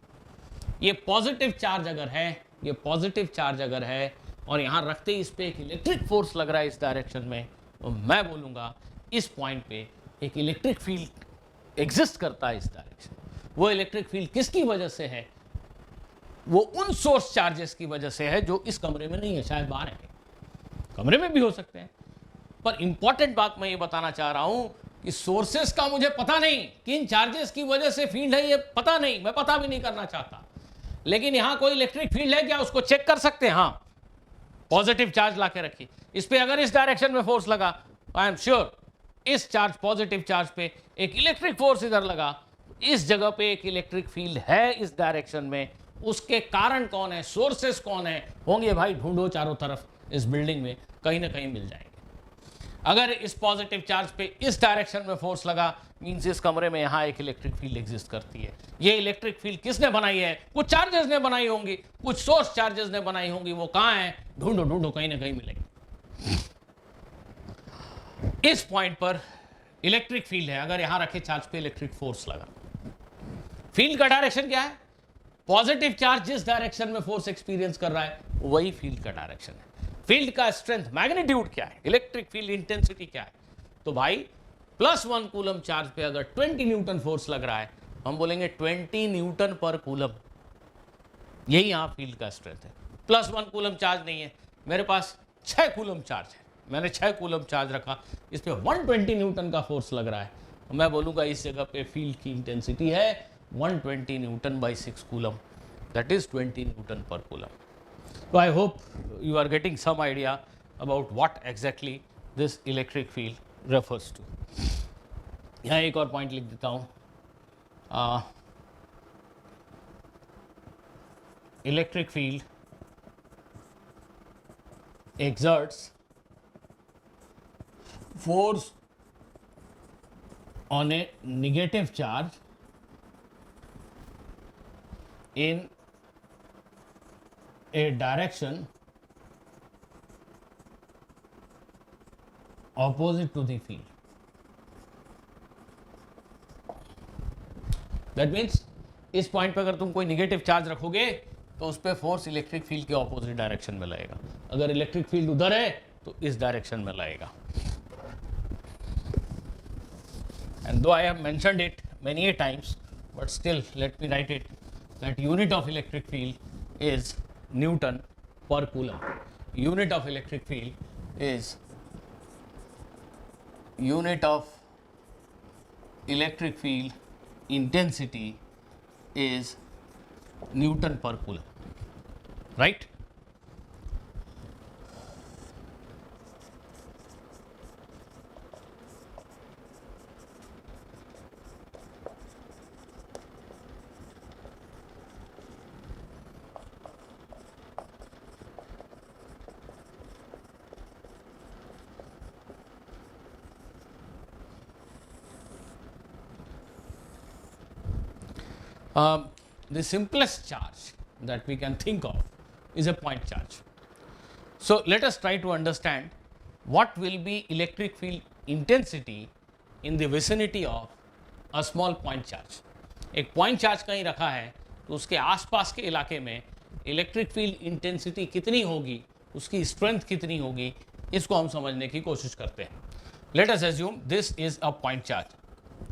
ये पॉजिटिव चार्ज अगर है, ये पॉजिटिव चार्ज अगर है और यहाँ रखते ही इस पे एक इलेक्ट्रिक फोर्स लग रहा है इस डायरेक्शन में, तो मैं बोलूँगा इस पॉइंट पे एक इलेक्ट्रिक फील्ड एग्जिस्ट करता है इस डायरेक्शन. वो इलेक्ट्रिक फील्ड किसकी वजह से है, वो उन सोर्स चार्जेस की वजह से है जो इस कमरे में नहीं है, शायद बाहर है, कमरे में भी हो सकते हैं. पर इंपॉर्टेंट बात मैं ये बताना चाह रहा हूं कि सोर्सेस का मुझे पता नहीं, किन चार्जेस की वजह से फील्ड है ये पता नहीं, मैं पता भी नहीं करना चाहता. लेकिन यहां कोई इलेक्ट्रिक फील्ड है क्या, उसको चेक कर सकते हैं. हाँ, पॉजिटिव चार्ज ला के रखिए, इस पे अगर इस डायरेक्शन में फोर्स लगा, आई एम श्योर इस चार्ज पॉजिटिव चार्ज पे एक इलेक्ट्रिक फोर्स इधर लगा, इस जगह पे एक इलेक्ट्रिक फील्ड है इस डायरेक्शन में, उसके कारण कौन है, सोर्सेस कौन है, होंगे भाई ढूंढो चारों तरफ, इस बिल्डिंग में कहीं ना कहीं मिल जाएंगे। अगर इस पॉजिटिव चार्ज पे इस डायरेक्शन में फोर्स लगा, मींस इस कमरे में यहाँ एक इलेक्ट्रिक फील्ड एग्जिस्ट करती है। ये इलेक्ट्रिक फील्ड किसने बनाई है, कुछ चार्जेस ने बनाई होंगी, कुछ सोर्स चार्जेस ने बनाई होंगी, वो कहाँ है, ढूंढो ढूंढो, कहीं ना कहीं मिलेगी। इस पॉइंट पर इलेक्ट्रिक फील्ड है, अगर यहां रखे चार्ज पे इलेक्ट्रिक फोर्स लगा, फील्ड का डायरेक्शन क्या है, पॉजिटिव चार्ज जिस डायरेक्शन में फोर्स एक्सपीरियंस कर रहा है वही फील्ड का डायरेक्शन है। फील्ड का स्ट्रेंथ मैग्नीट्यूड क्या है, इलेक्ट्रिक फील्ड इंटेंसिटी क्या है, तो भाई +1 कूलम चार्ज पे अगर 20 न्यूटन फोर्स लग रहा है, हम बोलेंगे 20 न्यूटन पर कूलम, यही यहां फील्ड का स्ट्रेंथ है। +1 कूलम चार्ज नहीं है, मेरे पास 6 कूलम चार्ज है, मैंने 6 कूलम चार्ज रखा, इस पे 120 न्यूटन का फोर्स लग रहा है, तो मैं बोलूंगा इस जगह पे फील्ड की इंटेंसिटी है 120 Newton by 6 coulomb, that is 20 Newton पर coulomb. So I hope you are getting some idea about what exactly this electric field refers to. यहाँ एक और पॉइंट लिख देता हूँ, electric field exerts force on a negative charge in a direction opposite to the field. That means इस पॉइंट पे अगर तुम कोई निगेटिव चार्ज रखोगे तो उस पर फोर्स इलेक्ट्रिक फील्ड के ऑपोजिट डायरेक्शन में लगेगा, अगर इलेक्ट्रिक फील्ड उधर है तो इस डायरेक्शन में लगेगा। And though I have mentioned it many a times, but still let me write it, that unit of electric field is Newton per coulomb. Unit of electric field is unit of electric field intensity is Newton per coulomb, right? The simplest charge that we can think of is a point charge. So let us try to understand what will be electric field intensity in the vicinity of a small point charge. एक point charge कहीं रखा है तो उसके आसपास के इलाके में इलेक्ट्रिक फील्ड इंटेंसिटी कितनी होगी, उसकी स्ट्रेंथ कितनी होगी, इसको हम समझने की कोशिश करते हैं। Let us assume this is a point charge.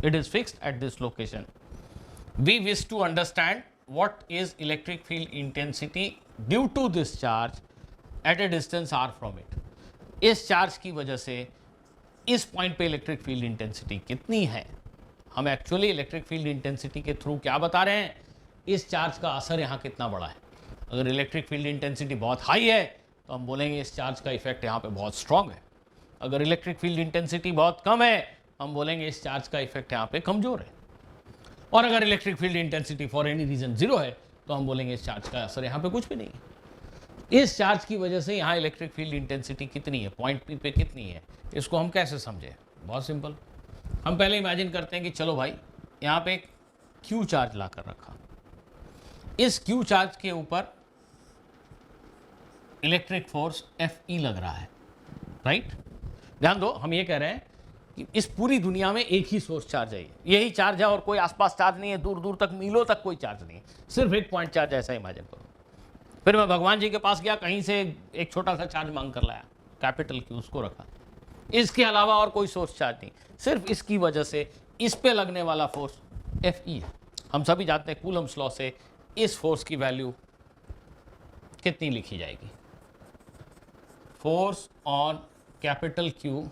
It is fixed at this location. We wish to understand what is electric field intensity due to this charge at a distance r from it. इस चार्ज की वजह से इस पॉइंट पे इलेक्ट्रिक फील्ड इंटेंसिटी कितनी है। हम एक्चुअली इलेक्ट्रिक फील्ड इंटेंसिटी के थ्रू क्या बता रहे हैं, इस चार्ज का असर यहाँ कितना बड़ा है। अगर इलेक्ट्रिक फील्ड इंटेंसिटी बहुत हाई है तो हम बोलेंगे इस चार्ज का इफेक्ट यहाँ पे बहुत स्ट्रांग है। अगर इलेक्ट्रिक फील्ड इंटेंसिटी बहुत कम है हम बोलेंगे इस चार्ज का इफेक्ट यहाँ पे कमजोर है। और अगर electric field intensity for any region 0 है तो हम बोलेंगे इस चार्ज का असर यहाँ पे कुछ भी नहीं है। इस चार्ज की वजह से यहाँ इलेक्ट्रिक फील्ड इंटेंसिटी कितनी है, पॉइंट पी पे कितनी है, इसको हम कैसे समझें। बहुत सिंपल, हम पहले इमेजिन करते हैं कि चलो भाई यहाँ पे एक क्यू चार्ज ला कर रखा, इस क्यू चार्ज के ऊपर इलेक्ट्रिक फोर्स Fe लग रहा है, राइट। ध्यान दो, हम ये कह रहे हैं कि इस पूरी दुनिया में एक ही सोर्स चार्ज है, यही चार्ज है और कोई आसपास चार्ज नहीं है, दूर दूर तक मीलों तक कोई चार्ज नहीं है, सिर्फ एक पॉइंट चार्ज, ऐसा इमेजिन करो। फिर मैं भगवान जी के पास गया, कहीं से एक छोटा सा चार्ज मांग कर लाया, कैपिटल क्यू, उसको रखा, इसके अलावा और कोई सोर्स चार्ज नहीं, सिर्फ इसकी वजह से इस पे लगने वाला फोर्स Fe है। हम सभी जानते हैं कूलम्स लॉ से इस फोर्स की वैल्यू कितनी लिखी जाएगी, force on capital Q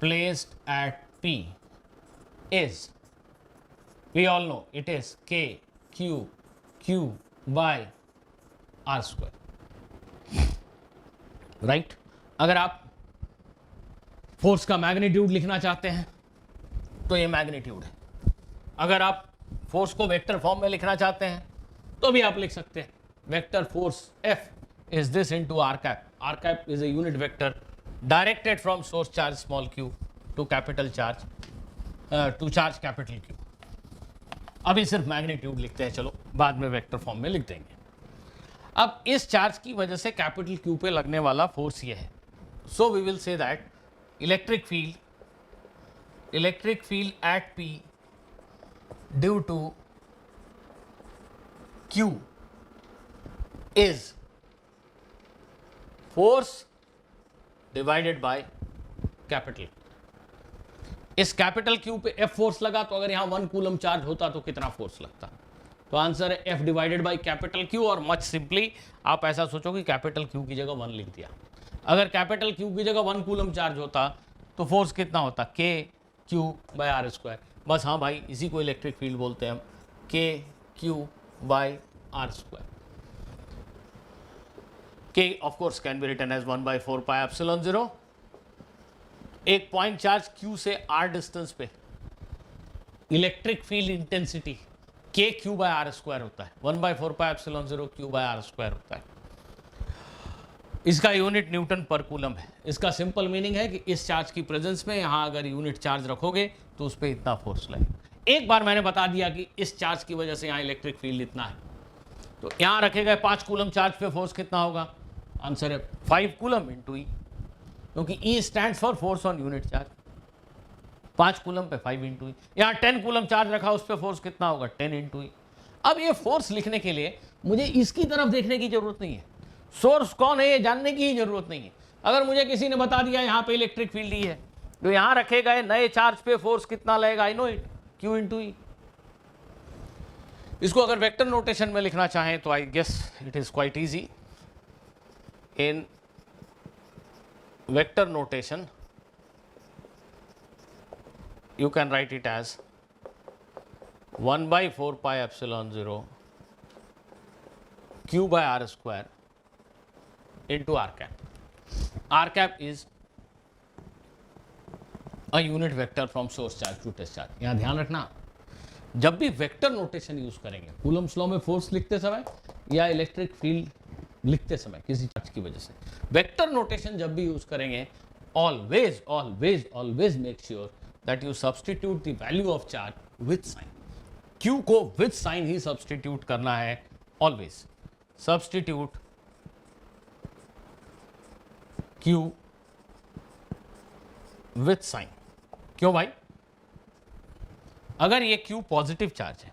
placed at P is, we all know it is K Q by R square, right। अगर आप फोर्स का मैग्नीट्यूड लिखना चाहते हैं तो ये मैग्नीट्यूड है, अगर आप फोर्स को वेक्टर फॉर्म में लिखना चाहते हैं तो भी आप लिख सकते हैं, vector force F is this into R cap. R cap is a unit vector directed from source charge small q to capital charge to charge capital Q. अभी सिर्फ मैग्नीट्यूड लिखते हैं, चलो बाद में वेक्टर फॉर्म में लिख देंगे. अब इस चार्ज की वजह से कैपिटल Q पे लगने वाला फोर्स ये है. So we will say that electric field at P due to Q is force divided by capital. इस कैपिटल Q पे F फोर्स लगा, तो अगर यहां 1 कूलम चार्ज होता तो कितना फोर्स लगता? तो आंसर है F divided by capital Q. और मच सिंपली आप ऐसा सोचो कि कैपिटल Q की जगह 1 लिख दिया. अगर कैपिटल Q की जगह 1 कूलम चार्ज होता तो फोर्स कितना होता? K Q by R square. बस हाँ भाई, इसी को इलेक्ट्रिक फील्ड बोलते हैं हम, K Q by R square. K of course can be written as 1 by 4 pi epsilon 0. एक पॉइंट चार्ज Q से R डिस्टेंस पे electric field intensity K Q by R square होता है. 1 by 4 pi epsilon 0 Q by R square होता है. इसका यूनिट न्यूटन पर कूलम है. इसका सिंपल मीनिंग है कि इस चार्ज की प्रेजेंस में यहां अगर यूनिट चार्ज रखोगे तो उस पर इतना फोर्स लगेगा. एक बार मैंने बता दिया कि इस चार्ज की वजह से यहां इलेक्ट्रिक फील्ड इतना है, तो यहां रखे गए 5 कूलम चार्ज पे फोर्स कितना होगा? आंसर है 5 कूलम इंटू ई, क्योंकि E stand for force on unit charge. 5 coulomb पे 5 इंटू ई. यहाँ 10 कूलम चार्ज रखा, उस पर फोर्स कितना होगा? 10 इंटू ई. अब ये फोर्स लिखने के लिए मुझे इसकी तरफ देखने की जरूरत नहीं है, सोर्स कौन है ये जानने की ही जरूरत नहीं है. अगर मुझे किसी ने बता दिया यहाँ पे इलेक्ट्रिक फील्ड ही है, तो यहाँ रखे गए नए चार्ज पे फोर्स कितना लगेगा? I know it, Q into E. इसको अगर वेक्टर नोटेशन में लिखना चाहें तो I guess it is quite easy. In vector notation you can write it as 1 by 4 pi epsilon 0 Q by R square into R cap. R cap is a unit vector from source charge to test charge. यहाँ ध्यान रखना, जब भी वेक्टर नोटेशन यूज करेंगे कूलम्स लॉ में फोर्स लिखते समय या इलेक्ट्रिक फील्ड लिखते समय किसी चार्ज की वजह से, वेक्टर नोटेशन जब भी यूज करेंगे, always always always make sure that you substitute the value of charge with sign. Q को with sign ही substitute करना है always. Substitute Q with sign. क्यों भाई? अगर ये Q पॉजिटिव चार्ज है,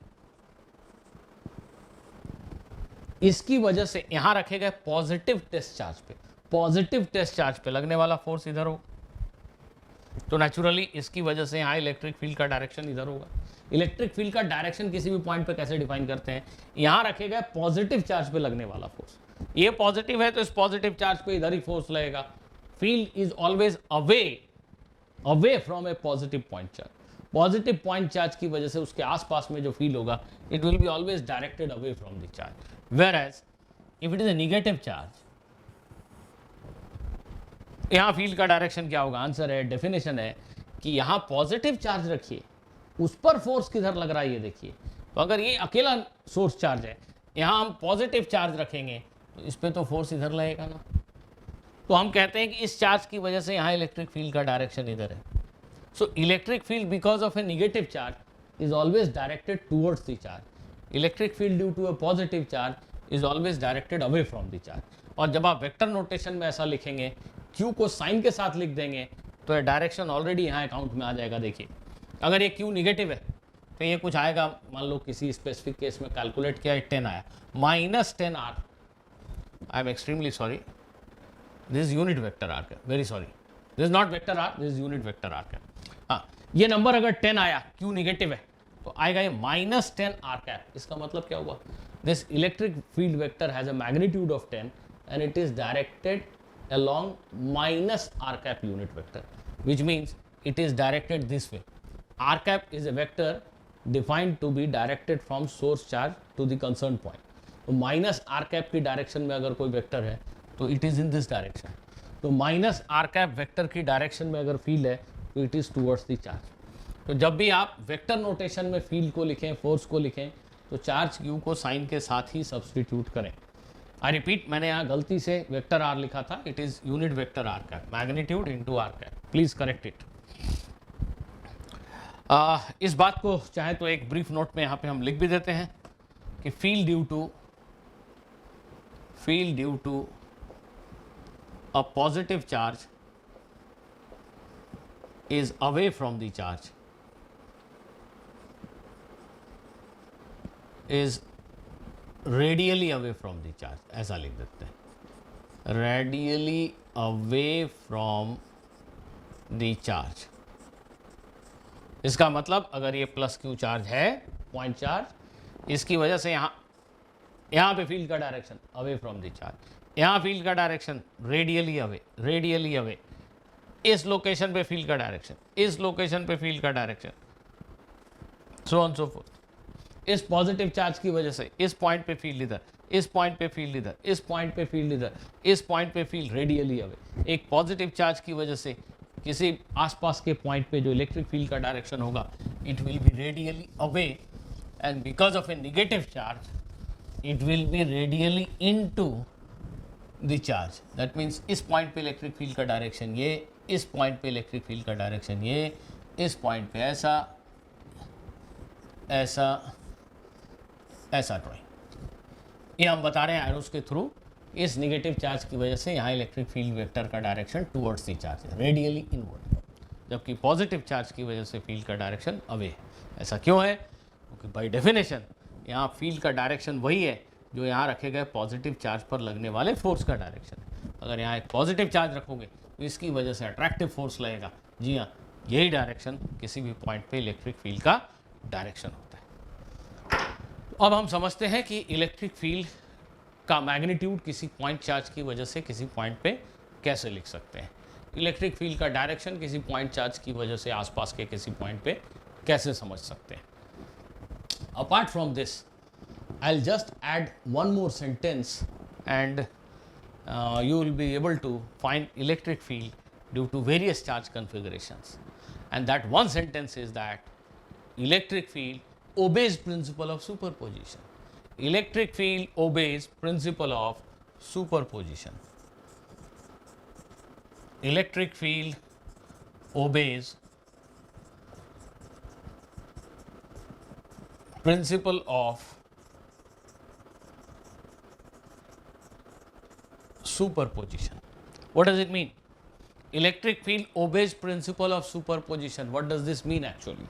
इसकी वजह से यहां रखे गए पॉजिटिव टेस्ट चार्ज पे, पॉजिटिव टेस्ट चार्ज पे लगने वाला फोर्स इधर होगा, तो नेचुरली इसकी वजह से यहाँ इलेक्ट्रिक फील्ड का डायरेक्शन इधर होगा. इलेक्ट्रिक फील्ड का डायरेक्शन किसी भी पॉइंट पे कैसे डिफाइन करते हैं? यहाँ रखे गए पॉजिटिव चार्ज पे लगने वाला फोर्स. ये पॉजिटिव है तो इस पॉजिटिव चार्ज पे इधर ही फोर्स लगेगा. Field is always away from a positive point charge. Positive point charge की वजह से उसके आसपास में जो फील्ड होगा, it will be always directed away from the charge. Whereas if it is a negative charge, यहां फील्ड का डायरेक्शन क्या होगा? आंसर है, डेफिनेशन है कि यहां पॉजिटिव चार्ज रखिए, उस पर फोर्स किधर लग रहा है ये देखिए. तो अगर ये अकेला सोर्स चार्ज है, यहां हम पॉजिटिव चार्ज रखेंगे तो इस पे तो फोर्स इधर लगेगा ना. तो हम कहते हैं कि इस चार्ज की वजह से यहां इलेक्ट्रिक फील्ड का डायरेक्शन इधर है. So electric field because of a negative charge is always directed towards the charge. Electric field due to a positive charge is always directed away from the charge. और जब आप वेक्टर नोटेशन में ऐसा लिखेंगे, Q को साइन के साथ लिख देंगे, तो ये डायरेक्शन ऑलरेडी यहाँ अकाउंट में आ जाएगा. देखिए, अगर ये Q निगेटिव है तो ये कुछ आएगा, मान लो किसी स्पेसिफिक केस में कैलकुलेट किया 10 आया, -10R. I am extremely sorry, this is unit vector R का, very sorry, this is not vector R, this is unit vector R का. हाँ, ये नंबर अगर 10 आया, Q निगेटिव है, तो आएगा ये -10R कैप. इसका मतलब क्या हुआ? This electric field vector has a magnitude of 10 and it is directed along -R cap unit vector, which means it is directed this way. R cap is a vector defined to be directed from source charge to the concerned point. तो -R cap की डायरेक्शन में अगर कोई वेक्टर है तो it is in this direction. तो -R cap वेक्टर की डायरेक्शन में अगर फील्ड है तो it is towards the charge. तो जब भी आप वेक्टर नोटेशन में फील्ड को लिखें, फोर्स को लिखें, तो चार्ज q को साइन के साथ ही सब्सटीट्यूट करें। आई रिपीट, मैंने यहाँ गलती से वेक्टर r लिखा था, it is unit vector r cap, magnitude into r cap, please correct it. इस बात को चाहे तो एक ब्रीफ नोट में यहाँ पे हम लिख भी देते हैं कि field due to a positive charge is away from the charge, is radially away from the charge, ऐसा लिख देते हैं, radially away from the charge। इसका मतलब अगर ये प्लस क्यू चार्ज है, पॉइंट चार्ज, इसकी वजह से यहाँ पे फील्ड का direction away from the charge, यहाँ फील्ड का डायरेक्शन रेडियली अवे, इस लोकेशन पे फील्ड का डायरेक्शन, इस लोकेशन पे फील्ड का direction, so on so fourth. इस पॉजिटिव चार्ज की वजह से इस पॉइंट पे फील्ड इधर, इस पॉइंट पे फील्ड इधर, इस पॉइंट पे फील्ड इधर, इस पॉइंट पे फील्ड रेडियली अवे। एक पॉजिटिव चार्ज की वजह से किसी आसपास के पॉइंट पे जो इलेक्ट्रिक फील्ड का डायरेक्शन होगा, it will B radially away, and because of A negative charge it will B radially into the charge. That means इस पॉइंट पे इलेक्ट्रिक फील्ड का डायरेक्शन ये, इस पॉइंट पे इलेक्ट्रिक फील्ड का डायरेक्शन ये, इस पॉइंट पे ऐसा ऐसा ऐसा ड्राइंग, ये हम बता रहे हैं एरोस के थ्रू। इस नेगेटिव चार्ज की वजह से यहाँ इलेक्ट्रिक फील्ड वेक्टर का डायरेक्शन टुवर्ड्स द चार्ज है, रेडियली इनवर्ड, जबकि पॉजिटिव चार्ज की वजह से फील्ड का डायरेक्शन अवे है। ऐसा क्यों है? क्योंकि बाय डेफिनेशन यहाँ फील्ड का डायरेक्शन वही है जो यहाँ रखे गए पॉजिटिव चार्ज पर लगने वाले फोर्स का डायरेक्शन है। अगर यहाँ एक पॉजिटिव चार्ज रखोगे तो इसकी वजह से अट्रैक्टिव फोर्स लगेगा। जी हाँ, यही डायरेक्शन किसी भी पॉइंट पे इलेक्ट्रिक फील्ड का डायरेक्शन होता है। तो अब हम समझते हैं कि इलेक्ट्रिक फील्ड का मैग्नीट्यूड किसी पॉइंट चार्ज की वजह से किसी पॉइंट पे कैसे लिख सकते हैं, इलेक्ट्रिक फील्ड का डायरेक्शन किसी पॉइंट चार्ज की वजह से आसपास के किसी पॉइंट पे कैसे समझ सकते हैं। Apart from this, I'll just add one more sentence and you will be able to find electric field due to various charge configurations, and that one sentence is that electric field obeys principle of superposition. Electric field obeys principle of superposition. Electric field obeys principle of superposition. What does it mean? Electric field obeys principle of superposition. What does this mean actually?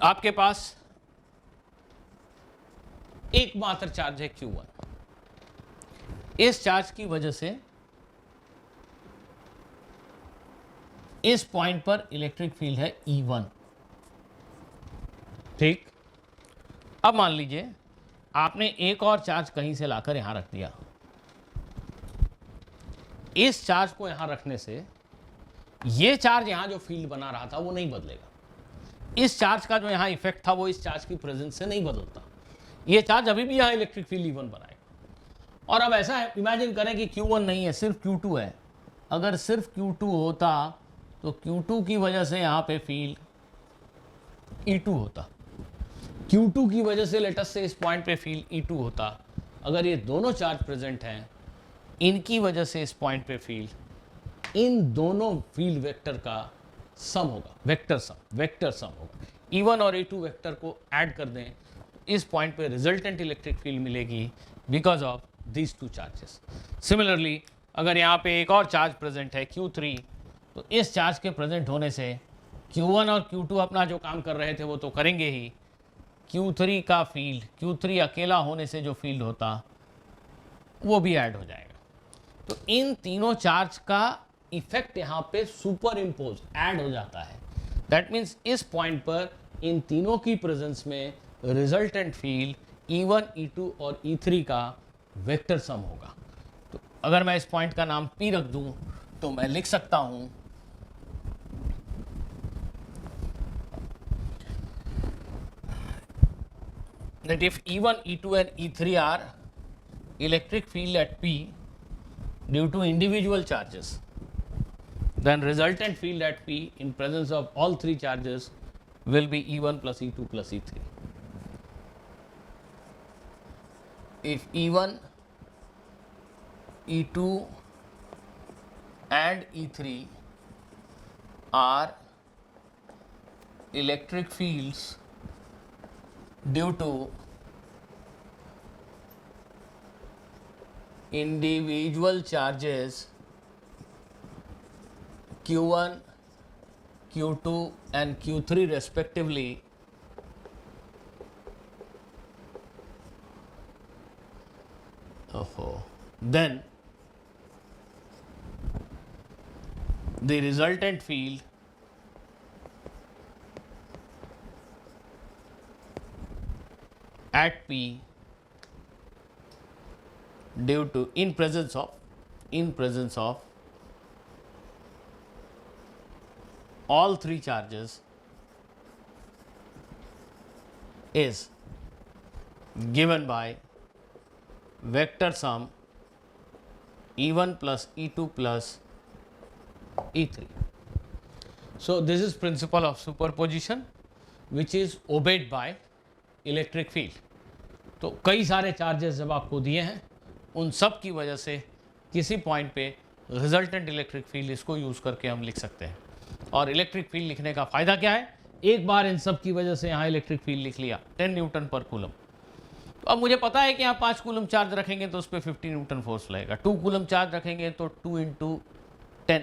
आपके पास एकमात्र चार्ज है Q1। इस चार्ज की वजह से इस पॉइंट पर इलेक्ट्रिक फील्ड है E1। ठीक, अब मान लीजिए आपने एक और चार्ज कहीं से लाकर यहां रख दिया। इस चार्ज को यहां रखने से ये चार्ज यहां जो फील्ड बना रहा था वो नहीं बदलेगा। इस चार्ज का जो यहां इफेक्ट था वो इस चार्ज की प्रेजेंस से नहीं बदलता। ये चार्ज अभी भी यहां इलेक्ट्रिक फील्ड E1 बनाएगा। और अब ऐसा है, इमेजिन करें कि Q1 नहीं है, सिर्फ Q2 है। अगर सिर्फ Q2 होता तो Q2 की वजह से यहां पे फील्ड E2 होता। Q2 की वजह से लेटस से इस पॉइंट पे फील्ड E2 होता। अगर ये दोनों चार्ज प्रेजेंट हैं, इनकी वजह से इस पॉइंट पे फील्ड, इन दोनों फील्ड वेक्टर का सम होगा, वेक्टर सम होगा। E1 और E2 वेक्टर को ऐड कर दें, इस पॉइंट पे रिजल्टेंट इलेक्ट्रिक फील्ड मिलेगी because of these two charges. Similarly अगर यहाँ पे एक और चार्ज प्रेजेंट है Q3, तो इस चार्ज के प्रेजेंट होने से Q1 और Q2 अपना जो काम कर रहे थे वो तो करेंगे ही, Q3 का फील्ड, Q3 अकेला होने से जो फील्ड होता वो भी ऐड हो जाएगा। तो इन तीनों चार्ज का इफेक्ट यहाँ पे सुपर इम्पोज ऐड हो जाता है। दैट मीन्स इस पॉइंट पर इन तीनों की प्रेजेंस में रिजल्टेंट फील्ड E1, E2 और E3 का वेक्टर सम होगा। तो अगर मैं इस पॉइंट का नाम P रख दूं तो मैं लिख सकता हूं that if E1, E2 and E3 are electric field at P due to individual charges, then resultant field at P in presence of all three charges will be E1 plus E2 plus E3. If E1, E2 and E3 are electric fields due to individual charges Q1, Q2 and Q3 respectively, then the resultant field at P due to in presence of all three charges is given by vector sum E1 plus E2 plus E3. So this is principle of superposition which is obeyed by electric field. तो कई सारे चार्जेस जब आपको दिए हैं उन सब की वजह से किसी पॉइंट पे रिजल्टेंट इलेक्ट्रिक फील्ड इसको यूज़ करके हम लिख सकते हैं. और इलेक्ट्रिक फील्ड लिखने का फ़ायदा क्या है, एक बार इन सब की वजह से यहाँ इलेक्ट्रिक फील्ड लिख लिया 10 न्यूटन पर कूलम. तो अब मुझे पता है कि यहाँ 5 कूलम चार्ज रखेंगे तो उस पर 50 न्यूटन फोर्स लगेगा, 2 कूलम चार्ज रखेंगे तो 2 इंटू 10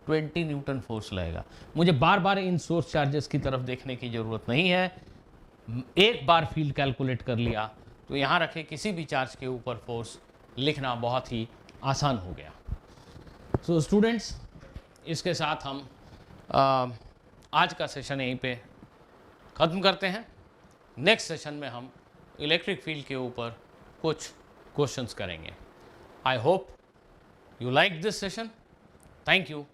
20 न्यूटन फोर्स लगेगा. मुझे बार बार इन सोर्स चार्जेस की तरफ देखने की ज़रूरत नहीं है. एक बार फील्ड कैलकुलेट कर लिया तो यहाँ रखे किसी भी चार्ज के ऊपर फोर्स लिखना बहुत ही आसान हो गया. सो स्टूडेंट्स, इसके साथ हम आज का सेशन यहीं पे ख़त्म करते हैं. नेक्स्ट सेशन में हम इलेक्ट्रिक फील्ड के ऊपर कुछ क्वेश्चंस करेंगे. I hope you like this session. Thank you.